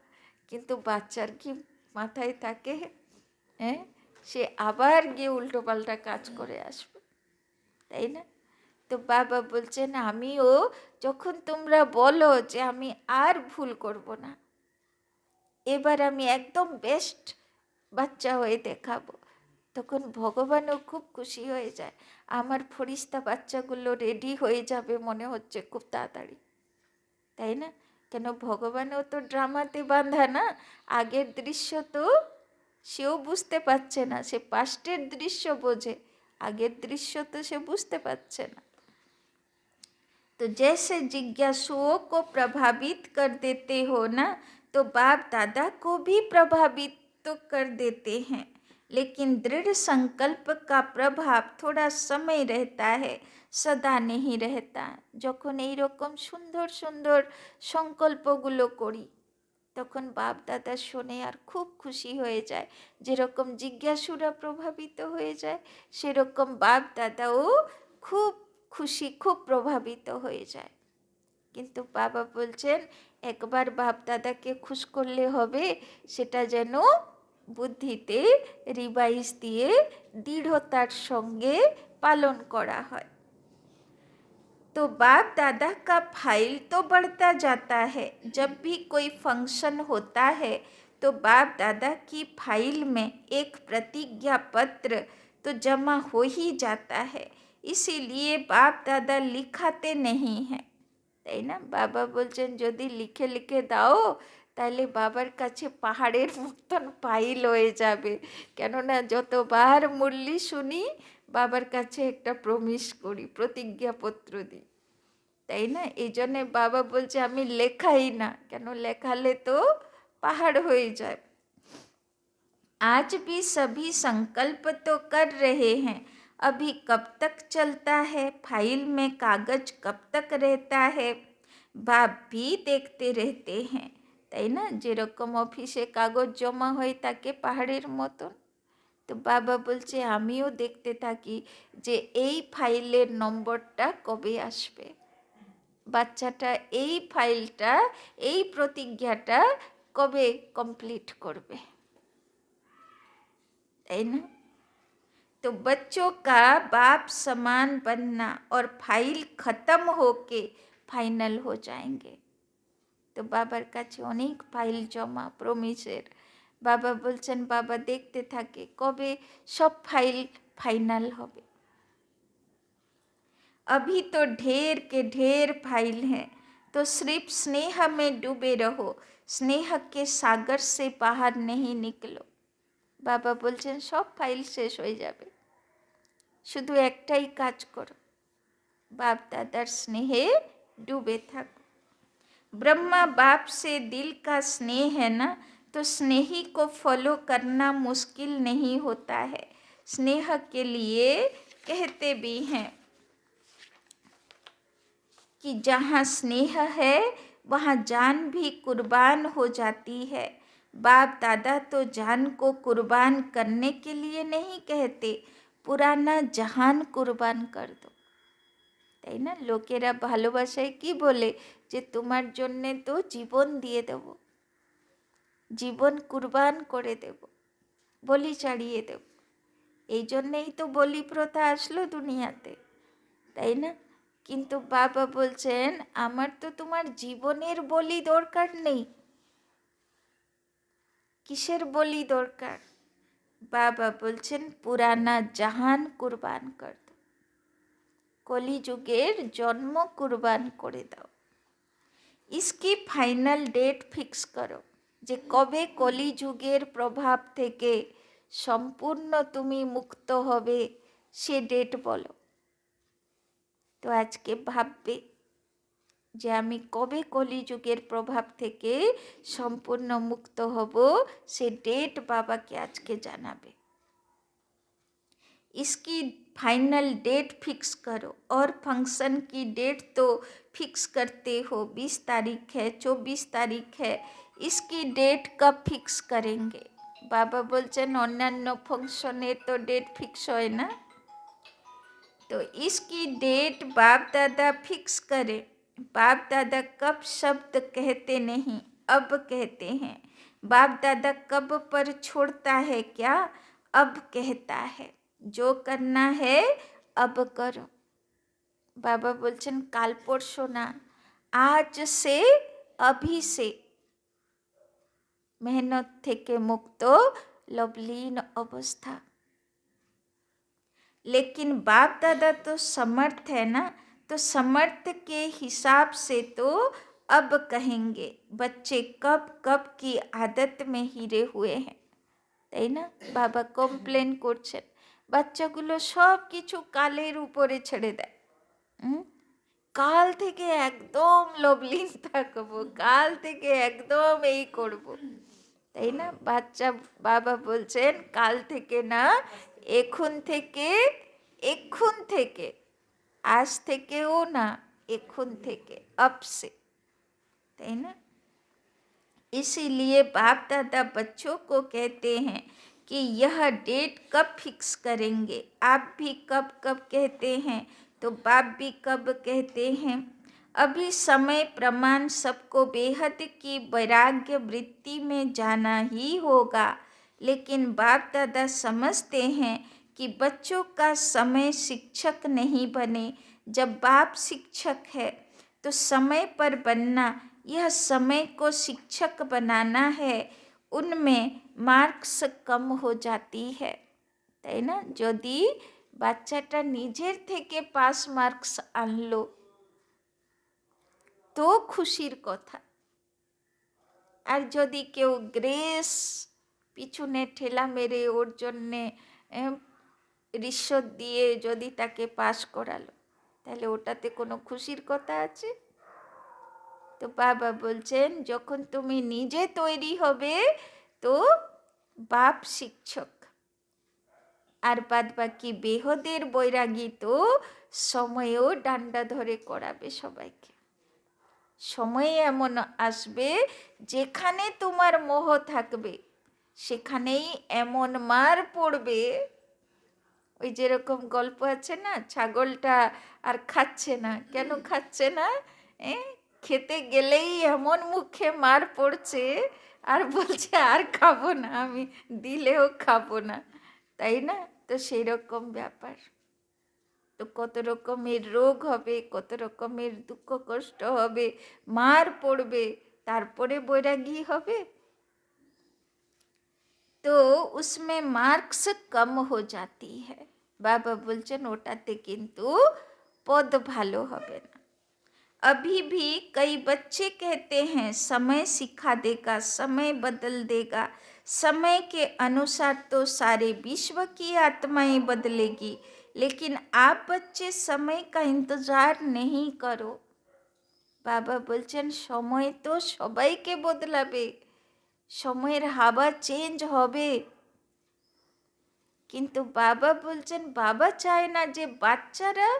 কিন্তু বাচ্চার কি মাথায় থাকে, হ্যাঁ, সে আবার গিয়ে উল্টোপাল্টা কাজ করে আসবে, তাই না? তো বাবা বলছেন আমিও যখন তোমরা বলো যে আমি আর ভুল করব না, এবার আমি একদম বেস্ট বাচ্চা হয়ে দেখাবো, তখন ভগবানও খুব খুশি হয়ে যায়। আমার ফরিস্তা বাচ্চাগুলো রেডি হয়ে যাবে মনে হচ্ছে খুব তাড়াতাড়ি, তাই না? কেন ভগবানও তো ড্রামাতে বাঁধা না, আগের দৃশ্য তো সেও বুঝতে পারছে না, সে পাস্টের দৃশ্য বোঝে, আগের দৃশ্য তো সে বুঝতে পারছে না। तो जैसे जिज्ञासुओं को प्रभावित कर देते हो ना, तो बाप दादा को भी प्रभावित तो कर देते हैं, लेकिन दृढ़ संकल्प का प्रभाव थोड़ा समय रहता है, सदा नहीं रहता। যখন এই রকম সুন্দর সুন্দর সংকল্পগুলো করি, তখন বাপ দাদা শোনে আর খুব খুশি হয়ে যায়। যেরকম জিজ্ঞাসুরা প্রভাবিত হয়ে যায়, সেরকম বাপ দাদাও খুব খুশি, খুব প্রভাবিত হয়ে যায়। কিন্তু বাবা বলছেন একবার বাপ দাদাকে খুশ করলে হবে, সেটা যেন বুদ্ধিতে রিভাইজ দিয়ে দৃঢ়তার সঙ্গে পালন করা হয়। तो बाप दादा का फाइल तो बढ़ता जाता है, जब भी कोई फंक्शन होता है तो बाप दादा की फाइल में एक प्रतिज्ञा पत्र तो जमा हो ही जाता है, इसीलिए बाप दादा लिखाते नहीं हैं। তাই না, বাবা বলছেন যদি লিখে লিখে দাও তাহলে বাবার কাছে পাহাড়ের মতন ফাইল হয়ে যাবে। কেননা যতবার মুরলি শুনি বাবার কাছে একটা প্রমিস করি, প্রতিজ্ঞাপত্র দিই, তাই না? এই জন্যে বাবা বলছে আমি লেখাই না, কেন লেখালে তো পাহাড় হয়ে যায়। आज भी सभी संकल्प तो कर रहे हैं, अभी कब तक चलता है, फाइल में कागज कब तक रहता है, बाप भी देखते रहते हैं। তাই না, যেরকম অফিসে কাগজ জমা হয়ে থাকে পাহাড়ের মতন, তো বাবা বলছে আমিও দেখতে থাকি যে এই ফাইলের নম্বরটা কবে আসবে, বাচ্চাটা এই ফাইলটা, এই প্রতিজ্ঞাটা কবে কমপ্লিট করবে, তাই না? तो बच्चों का बाप समान बनना और फाइल खत्म होके फाइनल हो जाएंगे। তো বাবার কাছে অনেক ফাইল জমা প্রমিসের, বাবা বলছেন বাবা দেখতে থাকে কবে সব ফাইল ফাইনাল হবে। अभी तो ढेर के ढेर फाइल हैं, तो सिर्फ स्नेह में डूबे रहो, स्नेह के सागर से बाहर नहीं निकलो। বাবা বলছেন সব ফাইল শেষ হয়ে যাবে, শুধু একটাই কাজ করো, বাপ দাদার স্নেহে ডুবে থাকো। ब्रह्मा बाप से दिल का स्नेह है ना, तो स्नेही को फॉलो करना मुश्किल नहीं होता है। स्नेह के लिए कहते भी हैं कि जहाँ स्नेह है वहाँ जान भी कुर्बान हो जाती है। बाप दादा तो जान को कुर्बान करने के लिए नहीं कहते, पुराना जहान कुर्बान कर दो। তাই না, লোকেরা ভালোবাসায় কি বলে যে তোমার জন্যে তো জীবন দিয়ে দেব, জীবন কুরবান করে দেব, বলি চাড়িয়ে দেব। এই জন্যেই তো বলি প্রথা আসলো দুনিয়াতে, তাই না? কিন্তু বাবা বলছেন আমার তো তোমার জীবনের বলি দরকার নেই। কিসের বলি দরকার? বাবা বলছেন পুরানা জাহান কুরবান কর দো। কলিযুগের জন্ম কুরবান করে দাও। इसकी ফাইনাল ডেট ফিক্স করো, যে কবে কলিযুগের প্রভাব থেকে সম্পূর্ণ তুমি মুক্ত হবে, সে ডেট বলো। তো আজকে ভাববে যে আমি কবে কলিযুগের প্রভাব থেকে সম্পূর্ণ মুক্ত হব, সে ডেট বাবাকে আজকে জানাবে। इसकी फाइनल डेट फिक्स करो। और फंक्शन की डेट तो फिक्स करते हो, 20 तारीख है, 24 तारीख है, इसकी डेट कब फिक्स करेंगे? बाबा बोलছেন অন্যান্য ফাংশনের তো ডেট ফিক্স হয় না, तो इसकी डेट बाप दादा फिक्स करे। बाप दादा कब शब्द कहते नहीं, अब कहते हैं। बाप दादा कब पर छोड़ता है क्या, अब कहता है। जो करना है अब करो। बाबा बोलছেন কাল পরশু না, আজ সে, अभी से मेहनत থেকে মুক্ত লবলীন অবস্থা। लेकिन बाप दादा तो समर्थ है ना, तो समर्थ के हिसाब से तो अब कहेंगे। बच्चे कब कब की आदत में हीरे हुए हैं, তাই না? বাবা কমপ্লেন করছেন বাচ্চাগুলো সব কিছু কালের উপরে ছেড়ে দেয়। কাল থেকে একদম লবলীন থাকবো, কাল থেকে একদম এই করব, তাই না? বাচ্চা বাবা বলছেন কাল থেকে না, এখন থেকে, এখন থেকে, আজ থেকেও না, এখন থেকে, अब से, তাই না? इसीलिए बाप दादा बच्चों को कहते हैं कि यह डेट कब फिक्स करेंगे। आप भी कब कब कहते हैं, तो बाप भी कब कहते हैं। अभी समय प्रमाण सबको बेहद की वैराग्य वृत्ति में जाना ही होगा, लेकिन बाप दादा समझते हैं कि बच्चों का समय शिक्षक नहीं बने। जब बाप शिक्षक है तो समय पर बनना, यह समय को शिक्षक बनाना है, उनमें मार्क्स कम हो जाती है, তাই না? যদি বাচ্চাটা নিজের থেকে পাস মার্কস আনলো তো খুশির কথা। আর যদি কেউ গ্রেস পিছনে ঠেলা মেরে ওর জন্যে রিশ্বত দিয়ে যদি তাকে পাস করালো, তাহলে ওটাতে কোনো খুশির কথা আছে? তো বাবা বলছেন যখন তুমি নিজে তৈরি হবে তো বাপ শিক্ষক, আর বাদ বাকি বেহদের বৈরাগী তো সময়েও ডান্ডা ধরে করাবে সবাইকে। সময় এমন আসবে যেখানে তোমার মোহ থাকবে সেখানেই এমন মার পড়বে। ওই যেরকম গল্প আছে না, ছাগলটা আর খাচ্ছে না, কেন খাচ্ছে না? খেতে গেলেই এমন মুখে মার পড়ছে আর বলছে আর খাবো না, আমি দিলেও খাবো না, তাই না? তো সেই রকম ব্যাপার। তো কত রকমের রোগ হবে, কত রকমের দুঃখ কষ্ট হবে, মার পড়বে, তারপরে বৈরাগী হবে। তো उसमें मार्क्स कम हो जाती है। বাবা বলছেন ওটাতে কিন্তু পদ ভালো হবে না। अभी भी कई बच्चे कहते हैं समय सिखा देगा, समय बदल देगा, समय के अनुसार तो सारे विश्व की आत्माएं बदलेगी, लेकिन आप बच्चे समय का इंतजार नहीं करो। बाबा বলছেন সময় তো সবাইকে বদলাবে, সময়ের হাওয়া চেঞ্জ হবে, কিন্তু বাবা বলছেন বাবা চায় না যে বাচ্চারা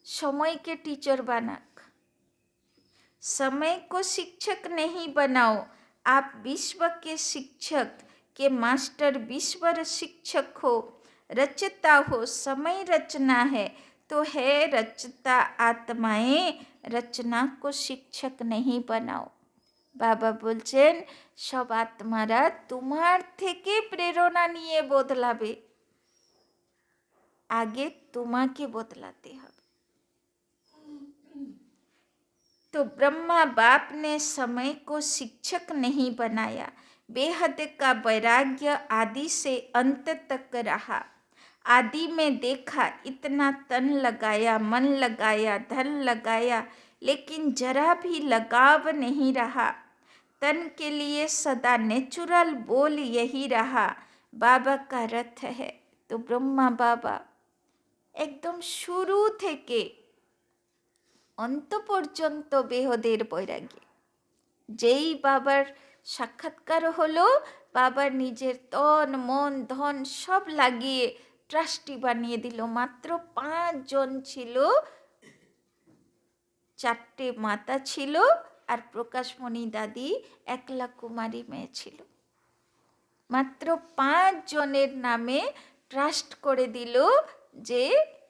সময়কে টিচার বানাক। समय को शिक्षक नहीं बनाओ, आप विश्व के शिक्षक के मास्टर विश्वर शिक्षक हो, रचता हो। समय रचना है तो है रचता आत्माएं, रचना को शिक्षक नहीं बनाओ। বাবা বলছেন সব আত্মারা তোমার থেকে প্রেরণা নিয়ে বদলাবে, আগে তোমাকে বদলাতে হবে। तो ब्रह्मा बाप ने समय को शिक्षक नहीं बनाया, बेहद का वैराग्य आदि से अंत तक रहा। आदि में देखा इतना तन लगाया, मन लगाया, धन लगाया, लेकिन जरा भी लगाव नहीं रहा। तन के लिए सदा नेचुरल बोल यही रहा, बाबा का रथ है। तो ब्रह्मा बाबा একদম শুরু থেকে অন্ত পর্যন্ত বেহদের বৈরাগী। যেই বাবার সাক্ষাৎকার হলো, বাবার নিজের তন মন ধন সব লাগিয়ে ট্রাস্টি বানিয়ে দিল। মাত্র 5 জন ছিল, 4টে মাতা ছিল, আর প্রকাশমণি দাদি একলা কুমারী মেয়ে ছিল। মাত্র 5 জনের নামে ট্রাস্ট করে দিল যে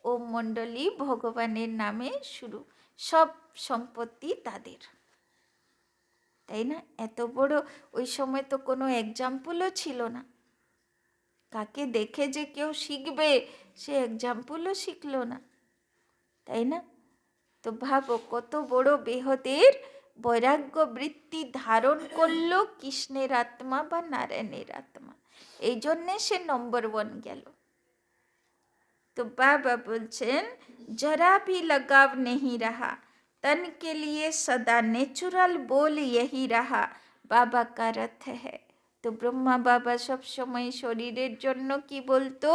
ওম মণ্ডলী ভগবানের নামে শুরু, সব সম্পত্তি তাদের। তাই না? এত বড়, ওই সময় তো কোনো এক্সাম্পলও ছিল না। কাকে দেখে যে কেউ শিখবে সে এক্সাম্পলও শিখলো না, তাই না? তো ভাবো কত বড় বেহদের বৈরাগ্য বৃত্তি ধারণ করলো কৃষ্ণের আত্মা বা নারায়ণের আত্মা। এই জন্যে সে নম্বর 1 গেল। तो बाबा बोलছেন जरा भी लगाव नहीं रहा, तन के लिए सदा नेचुरल बोल यही रहा, बाबा का रथ है। तो ब्रह्मा बाबा सब समय শরীরের জন্য কি বলতো,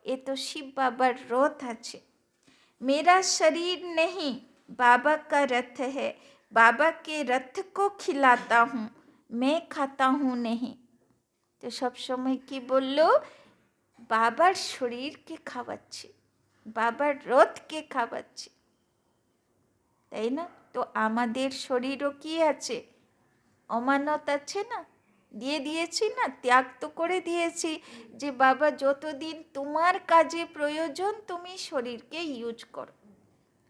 এ তো শিব বাবার রথ আছে। मेरा शरीर नहीं, बाबा का रथ है, बाबा के रथ को खिलाता हूँ, मैं खाता हूँ नहीं। তো সব সময় কি বললো, বাবার শরীরকে খাওয়াচ্ছি, বাবার রথকে খাওয়াচ্ছি, তাই না? তো আমাদের শরীরও কি আছে, অমানত আছে না, দিয়ে দিয়েছি না, ত্যাগ তো করে দিয়েছি যে বাবা যতদিন তোমার কাজে প্রয়োজন তুমি শরীরকে ইউজ করো,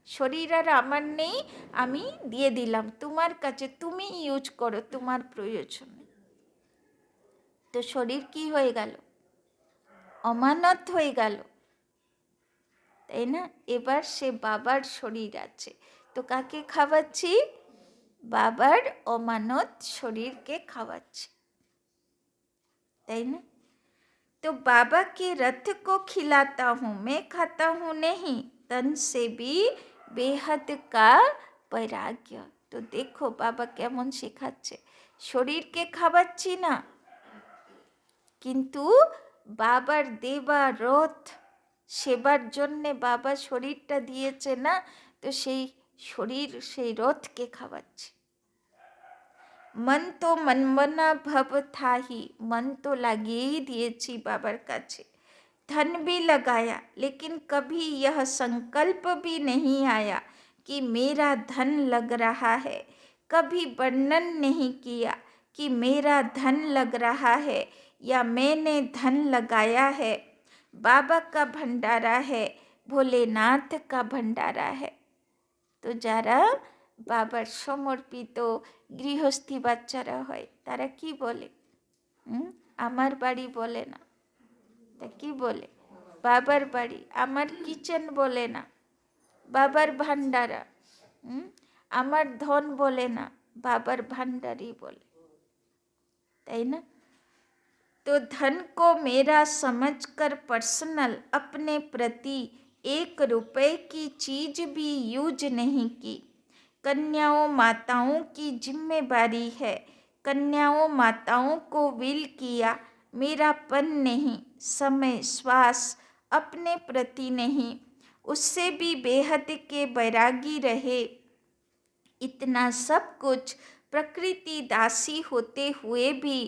শরীর আর আমার নেই, আমি দিয়ে দিলাম তোমার কাছে, তুমি ইউজ করো তোমার প্রয়োজনে। তো শরীর কি হয়ে গেল, অমানত হয়ে গেল, তাই না? এবার সে বাবার শরীর আছে, তো কাকে খাওয়াচ্ছি, বাবার অমানত শরীরকে খাওয়াচ্ছি, তাই না? तो बाबा के रथ को खिलाता हूँ, मैं खाता हूँ नहीं, तन से भी बेहद का वैराग्य। तो देखो बाबा কেমন শেখাচ্ছে, শরীরকে খাওয়াচ্ছি না, কিন্তু বাবার দেবা রথ সেবার জন্যে বাবা শরীরটা দিয়েছে না, তো সেই শরীর সেই রথকে খাওয়াচ্ছে। मन तो मनमना भव था ही, मन तो লাগিয়ে ही दिएছি बाबर काछे, धन भी लगाया, लेकिन कभी यह संकल्प भी नहीं आया कि मेरा धन लग रहा है, कभी वर्णन नहीं किया कि मेरा धन लग रहा है या मैंने धन लगाया है। बाबा का भंडारा है, भोलेनाथ का भंडारा है। तो যারা বাবার সমর্পিত গৃহস্থী বাচ্চারা হয় তারা কি বলে, আমার বাড়ি বলে না, তা কি বলে, বাবার বাড়ি, আমার কিচেন বলে না, বাবার ভান্ডারা, আমার ধন বলে না, বাবার ভান্ডারি বলে, তাই না? तो धन को मेरा समझकर पर्सनल अपने प्रति 1 रुपए की चीज भी यूज नहीं की। कन्याओं माताओं की जिम्मेदारी है, कन्याओं माताओं को विल किया, मेरापन नहीं, समय श्वास अपने प्रति नहीं, उससे भी बेहद के बैरागी रहे। इतना सब कुछ प्रकृति दासी होते हुए भी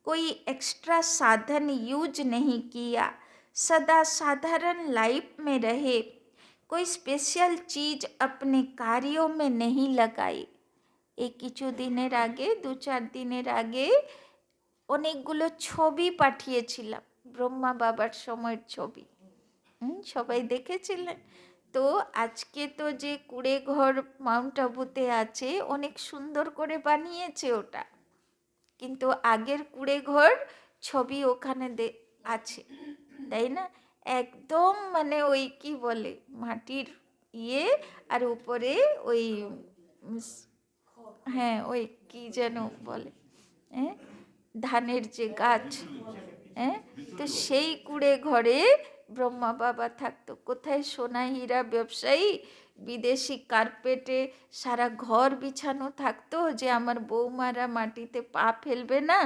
कोई एक्स्ट्रा साधन यूज नहीं किया, सदा साधारण लाइफ में रहे, कोई स्पेशल चीज अपने कार्यों में नहीं लगाई। এই কিছু দিনের আগে 2-4 দিনের আগে অনেকগুলো ছবি পাঠিয়েছিলাম, ব্রহ্মা বাবার সময়ের ছবি, সবাই দেখেছিলেন তো। আজকে তো যে কুড়ে ঘর মাউন্ট আবুতে আছে অনেক সুন্দর করে বানিয়েছে ওটা, কিন্তু আগের কুড়ে ঘর ছবি ওখানে আছে, তাই না? একদম মানে ওই কি বলে মাটির ইয়ে, আর উপরে ওই হ্যাঁ ওই কি যেন বলে, ধানের যে গাছ, তো সেই কুড়ে ঘরে ব্রহ্মা বাবা থাকতো। কোথায় সোনা হীরা ব্যবসায়ী বিদেশি কার্পেটে সারা ঘর বিছানো থাকতো, যে আমার বৌমারা মাটিতে পা ফেলবে না,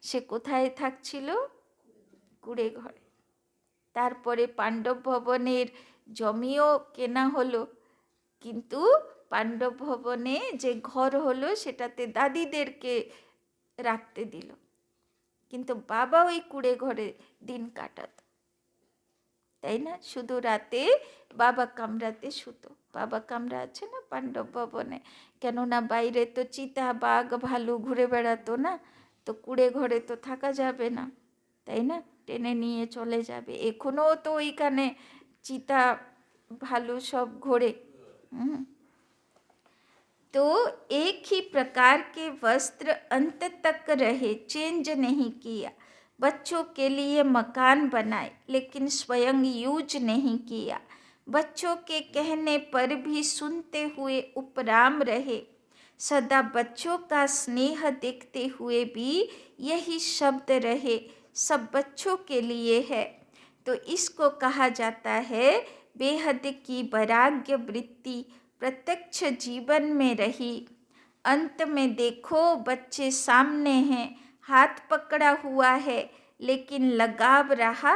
সে কোথায় থাকছিল? কুড়ে ঘরে। তারপরে পাণ্ডব ভবনের জমিও কেনা হলো, কিন্তু পাণ্ডব ভবনে যে ঘর হলো সেটাতে দাদিদেরকে রাখতে দিল, কিন্তু বাবা ওই কুড়ে ঘরে দিন কাটাতো, তাই না? শুধু রাতে বাবা কামরাতে শুতো। বাবা কামরা আছে না পাণ্ডব ভবনে, কেননা বাইরে তো চিতা বাঘ ভালু ঘুরে বেড়াতো না, তো কুড়ে ঘরে তো থাকা যাবে না, তাই না? টেনে নিয়ে চলে যাবে। এখনো তো ওইখানে চিতা ভালু সব ঘোরে। तो एक ही प्रकार के वस्त्र अंत तक रहे, चेंज नहीं किया। बच्चों के लिए मकान बनाए लेकिन स्वयं यूज नहीं किया। बच्चों के कहने पर भी सुनते हुए उपराम रहे। सदा बच्चों का स्नेह देखते हुए भी यही शब्द रहे, सब बच्चों के लिए है। तो इसको कहा जाता है बेहद की वैराग्य वृत्ति प्रत्यक्ष जीवन में रही। अंत में देखो बच्चे सामने हैं, हाथ पकड़ा हुआ है लेकिन लगाव रहा,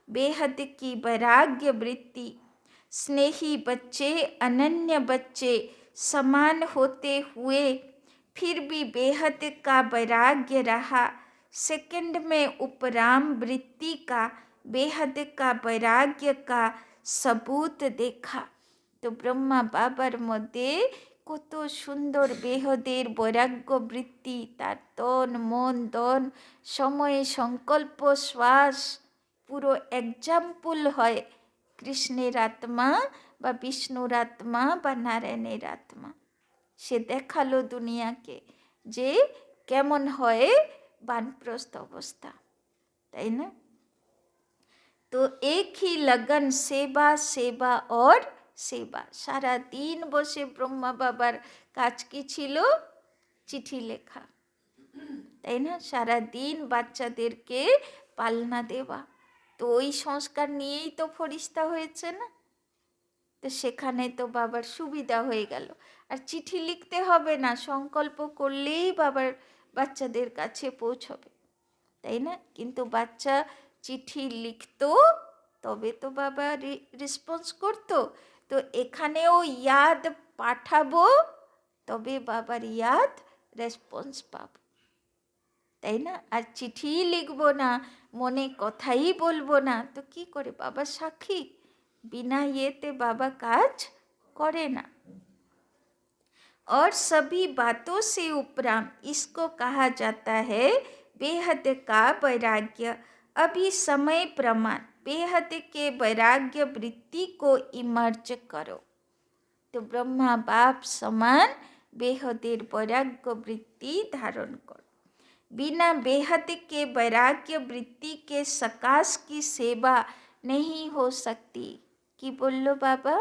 बेहद की वैराग्य वृत्ति। स्नेही बच्चे, अनन्य बच्चे समान होते हुए फिर भी बेहद का वैराग्य रहा। सेकंड में उपराम वृत्ति का, बेहद का वैराग्य का सबूत देखा। তো ব্রহ্মা বাবার মধ্যে কত সুন্দর বেহদের বৈরাগ্য বৃত্তি, তার তন মন ধন সময়ে সংকল্প শ্বাস পুরো এক্সাম্পল হয় কৃষ্ণের আত্মা বা বিষ্ণুর আত্মা বা নারায়ণের আত্মা। সে দেখালো দুনিয়াকে যে কেমন হয় বানপ্রস্থ অবস্থা, তাই না? তো এক হি লগন সেবা সেবা और সেবা। সারা দিন বসে ব্রহ্মা বাবার কাজ কি ছিল? চিঠি লেখা, তাই না? সারা দিন বাচ্চাদেরকে পালনা দেওয়া। তো ওই সংস্কার নিয়েই তো ফরিস্তা হয়েছে না, তো সেখানে তো বাবার সুবিধা হয়ে গেল। আর চিঠি লিখতে হবে না, সংকল্প করলেই বাবার বাচ্চাদের কাছে পৌঁছবে, তাই না? কিন্তু বাচ্চা চিঠি লিখতো তবে তো বাবা রেসপন্স করতো। তো এখানেও ইয়াদ পাঠাবো তবে বাবার ইয়াদ রেসপন্স পাবো, তাই না? আর চিঠি লিখবো না, মনে কথাই বলবো না, তো কি করে? বাবা সাক্ষী, बिना येते बाबा काज करे ना। और सभी बातों से उपराम इसको कहा जाता है बेहद का वैराग्य। अभी समय प्रमाण बेहद के वैराग्य वृत्ति को इमर्ज करो। तो ब्रह्मा बाप समान बेहदेर वैराग्य वृत्ति धारण करो। बिना बेहद के वैराग्य वृत्ति के सकाश की सेवा नहीं हो सकती। কি বললো বাবা?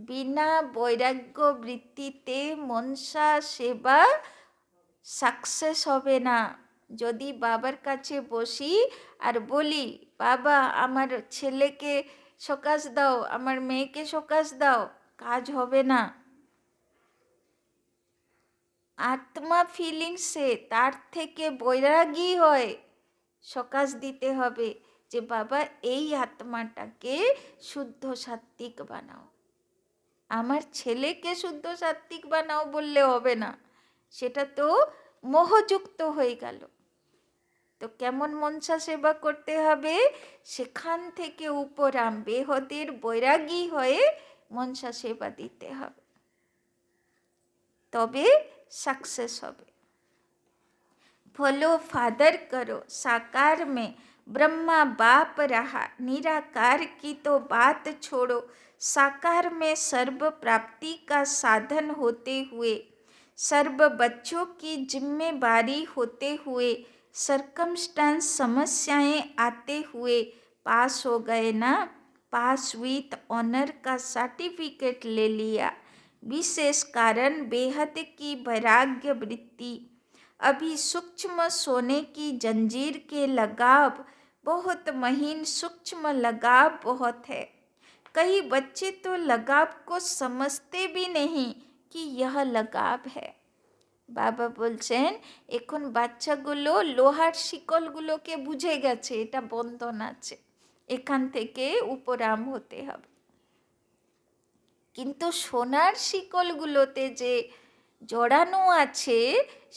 বিনা বৈরাগ্য বৃত্তিতে মনসা সেবা সাকসেস হবে না। যদি বাবার কাছে বসি আর বলি বাবা আমার ছেলেকে সকাশ দাও, আমার মেয়েকে সকাশ দাও, কাজ হবে না। আত্মা ফিলিংসে তার থেকে বৈরাগী হয় সকাশ দিতে হবে যে বাবা এই আত্মাটাকে শুদ্ধ সাত্ত্বিক বানাও। আমার ছেলেকে শুদ্ধ সাত্ত্বিক বানাও বললে হবে না, সেটা তো মোহযুক্ত হয়ে গেল। তো কেমন মনসা সেবা করতে হবে? সেখান থেকে উপরাম বেহদের বৈরাগী হয়ে মনসা সেবা দিতে হবে, তবে सक्सेस হবে। फॉलो फादर करो साकार में ब्रह्मा बाप रहा, निराकार की तो बात छोड़ो। साकार में सर्व प्राप्ति का साधन होते हुए, सर्व बच्चों की जिम्मेवारी होते हुए, सरकमस्टेंस समस्याएं आते हुए पास हो गए ना, पास विथ ऑनर का सर्टिफिकेट ले लिया। विशेष कारण बेहद की वैराग्य वृत्ति। अभी सूक्ष्म सोने की जंजीर के लगाव बहुत महीन सूक्ष्म लगाव बहुत है। कई बच्चे तो लगाव को समझते भी नहीं कि यह लगाव है। বাবা বলছেন এখন বাচ্চাগুলো লোহার শিকলগুলোকে বুঝে গেছে এটা বন্ধন আছে, এখান থেকে উপরাম হতে হবে। কিন্তু সোনার শিকলগুলোতে যে জড়ানো আছে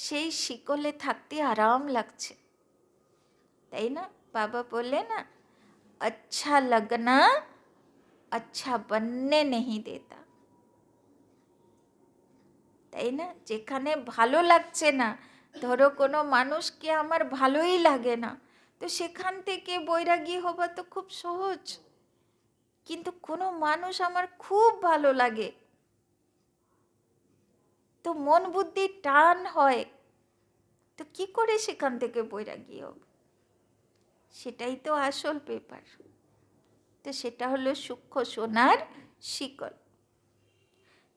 সেই শিকলে থাকতে আরাম লাগছে, তাই না? বাবা বললে না, আচ্ছা লগনা আচ্ছা বননে नहीं देता, তাই না? যেখানে ভালো লাগছে না, ধরো কোনো মানুষকে আমার ভালোই লাগে না, তো সেখান থেকে বৈরাগী হওয়া তো খুব সহজ। কিন্তু কোনো মানুষ আমার খুব ভালো লাগে, তো মন বুদ্ধি টান হয়, তো কি করে সেখান থেকে বৈরাগী হবে? সেটাই তো আসল ব্যাপার। তো সেটা হলো সূক্ষ্ম সোনার শিকল।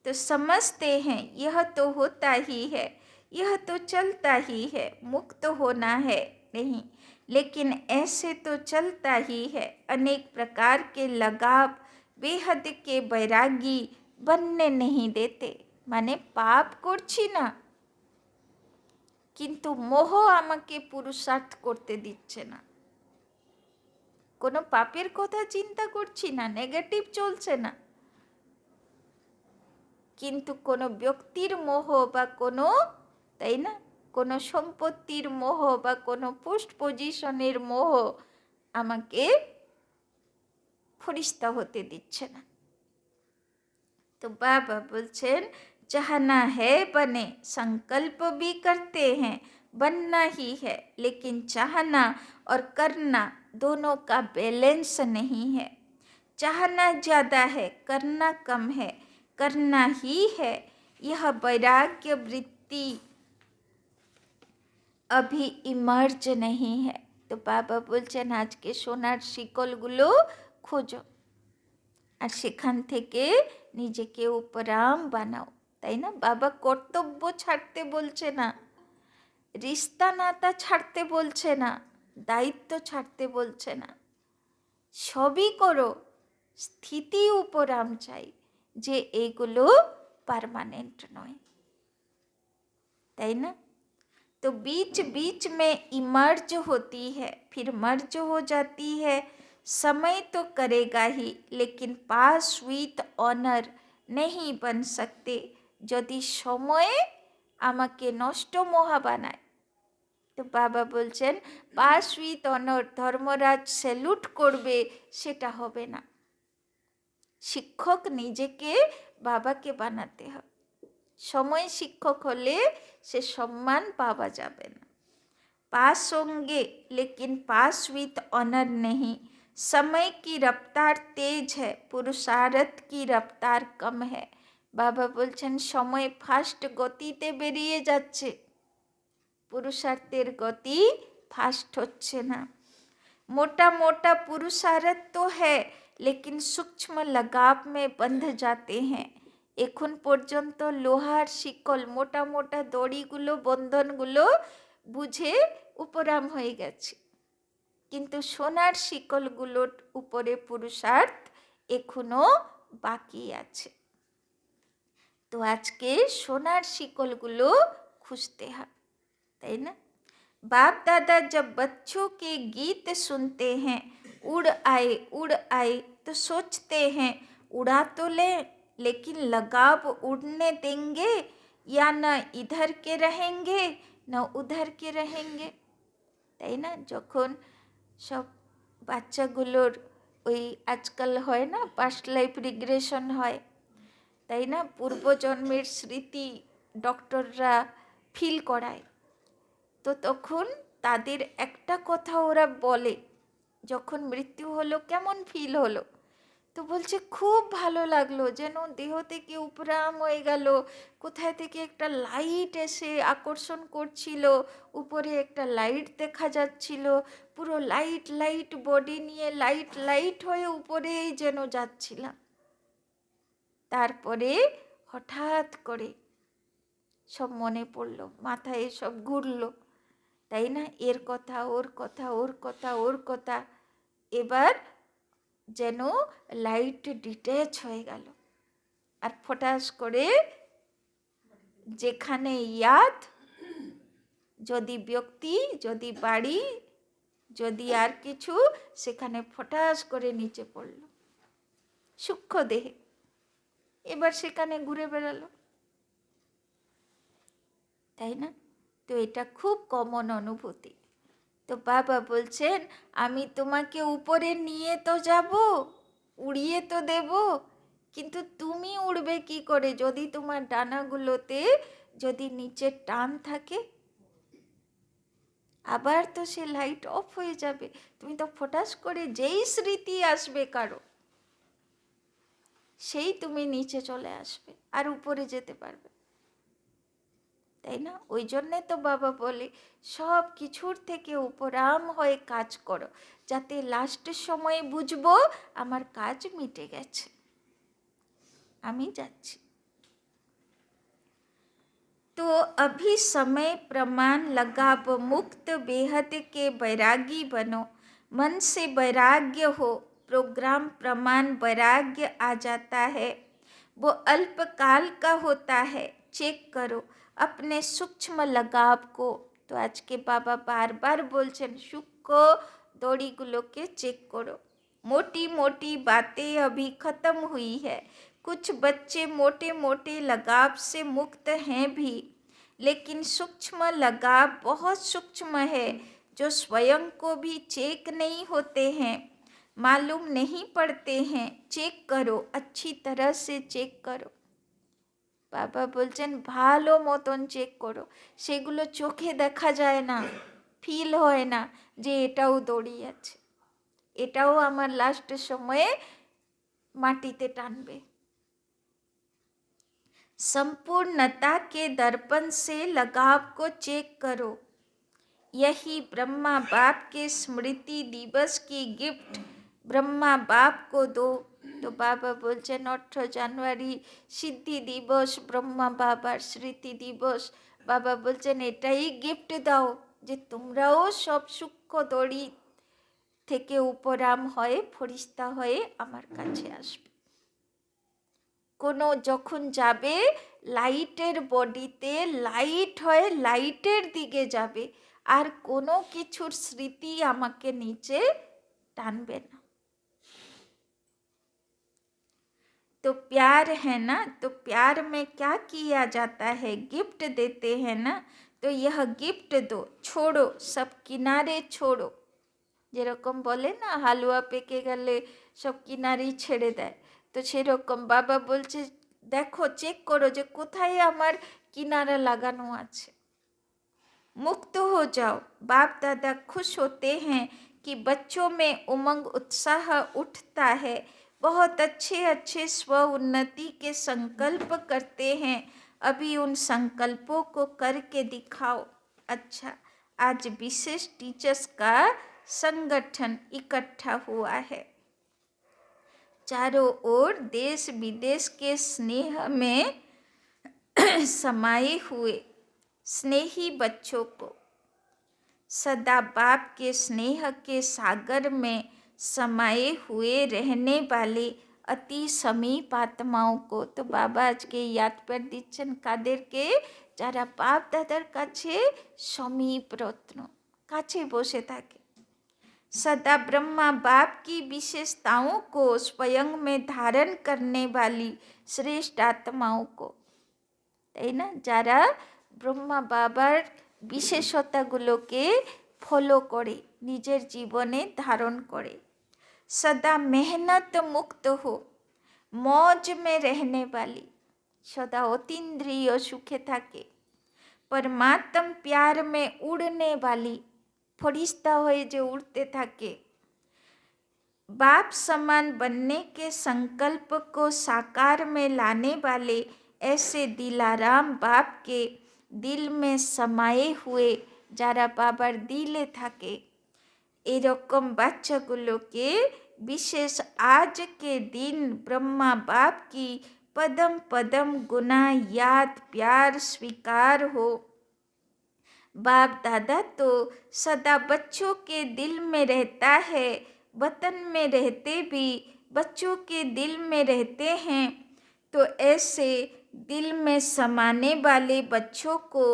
तो समझते हैं यह तो होता ही है, यह तो चलता ही है, मुक्त होना है नहीं, लेकिन ऐसे तो चलता ही है। अनेक प्रकार के लगाव बेहद के बैरागी बनने नहीं देते। মানে পাপ করছি না, কিন্তু মোহ আমাকে পুরুষার্থ করতে দিচ্ছে না। কোনো পাপের কথা চিন্তা করছি না, নেগেটিভ চলছে না, কিন্তু কোনো ব্যক্তির মোহ বা কোনো, তাই না, কোনো সম্পত্তির মোহ বা কোনো পোস্ট পজিশনের মোহ আমাকে ফরিস্তা হতে দিচ্ছে না। তো বাবা বলছেন चाहना है बने, संकल्प भी करते हैं बनना ही है, लेकिन चाहना और करना दोनों का बैलेंस नहीं है। चाहना ज़्यादा है, करना कम है, करना ही है, यह वैराग्य वृत्ति अभी इमर्ज नहीं है। तो बाबा বলছেন আজকে সোনার শিকলগুলো খোঁজো আর সেখান থেকে নিজেকে উপরাম বানাও, তাই না? বাবা কর্তব্য ছাড়তে বলছে না, রিস্তা নাতা ছাড়তে বলছে না, দায়িত্ব ছাড়তে বলছে না, সবই করো, স্থিতি উপরাম চাই, যে এইগুলো পার্মানেন্ট নয়, তাই না? तो बीच बीच में इमर्ज होती है, फिर मर्ज हो जाती है। समय तो करेगा ही, लेकिन पास विथ ऑनर नहीं बन सकते। যদি সময়ে আমাকে নষ্ট মহা বানায়, তো বাবা বলছেন পাস উইথ অনর, ধর্মরাজ স্যালুট করবে, সেটা হবে না। শিক্ষক নিজেকে বাবাকে বানাতে হবে। সময় শিক্ষক হলে সে সম্মান পাওয়া যাবে না। पास होंगे लेकिन पास विथ ऑनर नहीं। समय की रफ्तार तेज है, पुरुषार्थ की रफ्तार कम है। বাবা বলছেন সময় ফাস্ট গতিতে বেরিয়ে যাচ্ছে, পুরুষার্থের গতি ফাস্ট হচ্ছে না। मोटा मोटा पुरुषार्थ तो है, लेकिन सूक्ष्म लगाव में बंध जाते हैं। এখন পর্যন্ত লোহার শিকল, মোটা মোটা দড়িগুলো, বন্ধনগুলো বুঝে উপরাম হয়ে গেছে, কিন্তু সোনার শিকলগুলোর উপরে পুরুষার্থ এখনো বাকি আছে। তো আজকে সোনার শিকলগুলো খুঁজতে হবে, তাই না? बाप दादा जब बच्चों के गीत सुनते हैं, उड़ आए तो सोचते हैं उड़ा तो ले, लेकिन लगाव उड़ने देंगे या न इधर के रहेंगे न उधर के रहेंगे, তাই না? যখন সব বাচ্চাগুলোর ওই আজকাল হয় না পাস্ট লাইফ রিগ্রেশন হয়, তাই না, পূর্বজন্মের স্মৃতি ডক্টররা ফিল করায়, তো তখন তাদের একটা কথা ওরা বলে, যখন মৃত্যু হলো কেমন ফিল হলো, তো বলছে খুব ভালো লাগলো, যেন দেহ থেকে উপরাম হয়ে গেল, কোথায় থেকে একটা লাইট এসে আকর্ষণ করছিল, উপরে একটা লাইট দেখা যাচ্ছিল, পুরো লাইট লাইট বডি নিয়ে লাইট লাইট হয়ে উপরেই যেন যাচ্ছিলাম। তারপরে হঠাৎ করে সব মনে পড়লো, মাথায় সব ঘুরলো, তাই না? এর কথা, ওর কথা, ওর কথা, ওর কথা, এবার যেন লাইট ডিট্যাচ হয়ে গেল, আর ফটাস করে যেখানে ইয়াদ, যদি ব্যক্তি, যদি বাড়ি, যদি আর কিছু, সেখানে ফটাস করে নিচে পড়ল সূক্ষ্ম দেহে, এবার সেখানে ঘুরে বেড়ালো, তাই না? তো এটা খুব কমন অনুভূতি। তো বাবা বলছেন, আমি তোমাকে উপরে নিয়ে তো যাব, উড়িয়ে তো দেব, কিন্তু তুমি উড়বে কি করে যদি তোমার ডানাগুলোতে যদি নিচে টান থাকে? আবার তো সে লাইট অফ হয়ে যাবে, তুমি তো ফটাস করে যেই স্মৃতি আসবে কারো, সেই তুমি নিচে চলে আসবে আর উপরে যেতে পারবে, তাই না? ওই জন্যে তো বাবা বলে সব কিছুর থেকে উপরাম হয়ে কাজ করো, যাতে লাস্টের সময়ে বুঝবো আমার কাজ মিটে গেছে, আমি যাচ্ছি। तो अभी समय प्रमाण लगाव मुक्त बेहद के वैरागी बनो, मन से वैराग्य हो, प्रोग्राम प्रमाण वैराग्य आ जाता है, वो अल्पकाल का होता है, चेक करो अपने सूक्ष्म लगाव को। तो आज के बाबा बार बार बोलছেন सूक्ष्म दौड़ीগুলোকে चेक करो, मोटी मोटी बातें अभी खत्म हुई है, कुछ बच्चे मोटे मोटे लगाव से मुक्त हैं भी, लेकिन सूक्ष्म लगाव बहुत सूक्ष्म है, जो स्वयं को भी चेक नहीं होते हैं, मालूम नहीं पड़ते हैं, चेक करो, अच्छी तरह से चेक करो। বাবা বলছেন ভালো মতন চেক করো, সেগুলো চোখে দেখা যায় না, ফিল হয় না যে এটাও দড়িয়ে আছে, এটাও আমার লাস্টের সময়ে মাটিতে টানবে। संपूर्णता के दर्पण से लगाव को चेक करो, यही ब्रह्मा बाप के स्मृति दिवस की गिफ्ट ब्रह्मा बाप को दो। तो बाबा बोलছেন 18 জানুয়ারি সিদ্ধি দিবস, ব্রহ্মা বাবার স্মৃতি দিবস, বাবা বলছেন এটাই গিফট দাও যে তোমরাও সব সূক্ষ্ম দড়ি থেকে উপরাম হয়ে ফরিস্তা হয়ে আমার কাছে আসবে। কোনো যখন যাবে লাইটের বডিতে, লাইট হয়ে লাইটের দিকে যাবে, আর কোনো কিছুর স্মৃতি আমাকে নিচে টানবে না। तो प्यार है ना, तो प्यार में क्या किया जाता है, गिफ्ट देते हैं ना, तो यह गिफ्ट दो, छोड़ो सब किनारे छोड़ो। যেরকম বলে না হালুয়া পেকে গেলে সব কিনারেই ছেড়ে দেয়, তো সেরকম বাবা বলছে দেখো, চেক করো যে কোথায় আমার কিনারা লাগানো আছে, मुक्त हो जाओ। बाप दादा खुश होते हैं कि बच्चों में उमंग उत्साह उठता है, बहुत अच्छे अच्छे स्व उन्नति के संकल्प करते हैं, अभी उन संकल्पों को करके दिखाओ। अच्छा, आज विशेष टीचर्स का संगठन इकट्ठा हुआ है, चारों ओर देश विदेश के स्नेह में समाये हुए स्नेही बच्चों को, सदा बाप के स्नेह के सागर में समाये हुए रहने वाले अति समीप आत्माओं को। तो बाबा আজকে ইয়াদ পের দিচ্ছেন কাদেরকে, যারা বাপ দাদার কাছে সমীপ রত্ন, কাছে বসে থাকে, सदा ब्रह्मा बाप की विशेषताओं को स्वयं में धारण करने वाली श्रेष्ठ आत्माओं को, তাই না? যারা ব্রহ্মা বাবার বিশেষতাগুলোকে ফলো করে, নিজের জীবনে ধারণ করে। सदा मेहनत मुक्त हो, मौज में रहने वाली, सदा অতীন্দ্রিয় সুখে থাকে, परमात्म प्यार में उड़ने वाली, फरिश्ता হয়ে যে उड़ते থাকে, बाप समान बनने के संकल्प को साकार में लाने वाले ऐसे दिलाराम बाप के दिल में समाये हुए, যারা বাবার দিলে থাকে, এরকম বাচ্চাগুলোকে विशेष आज के दिन ब्रह्मा बाप की पदम पदम गुना याद प्यार स्वीकार हो, बाप दादा तो सदा बच्चों के दिल में रहता है, वतन में रहते भी बच्चों के दिल में रहते हैं। तो ऐसे दिल में समाने वाले बच्चों को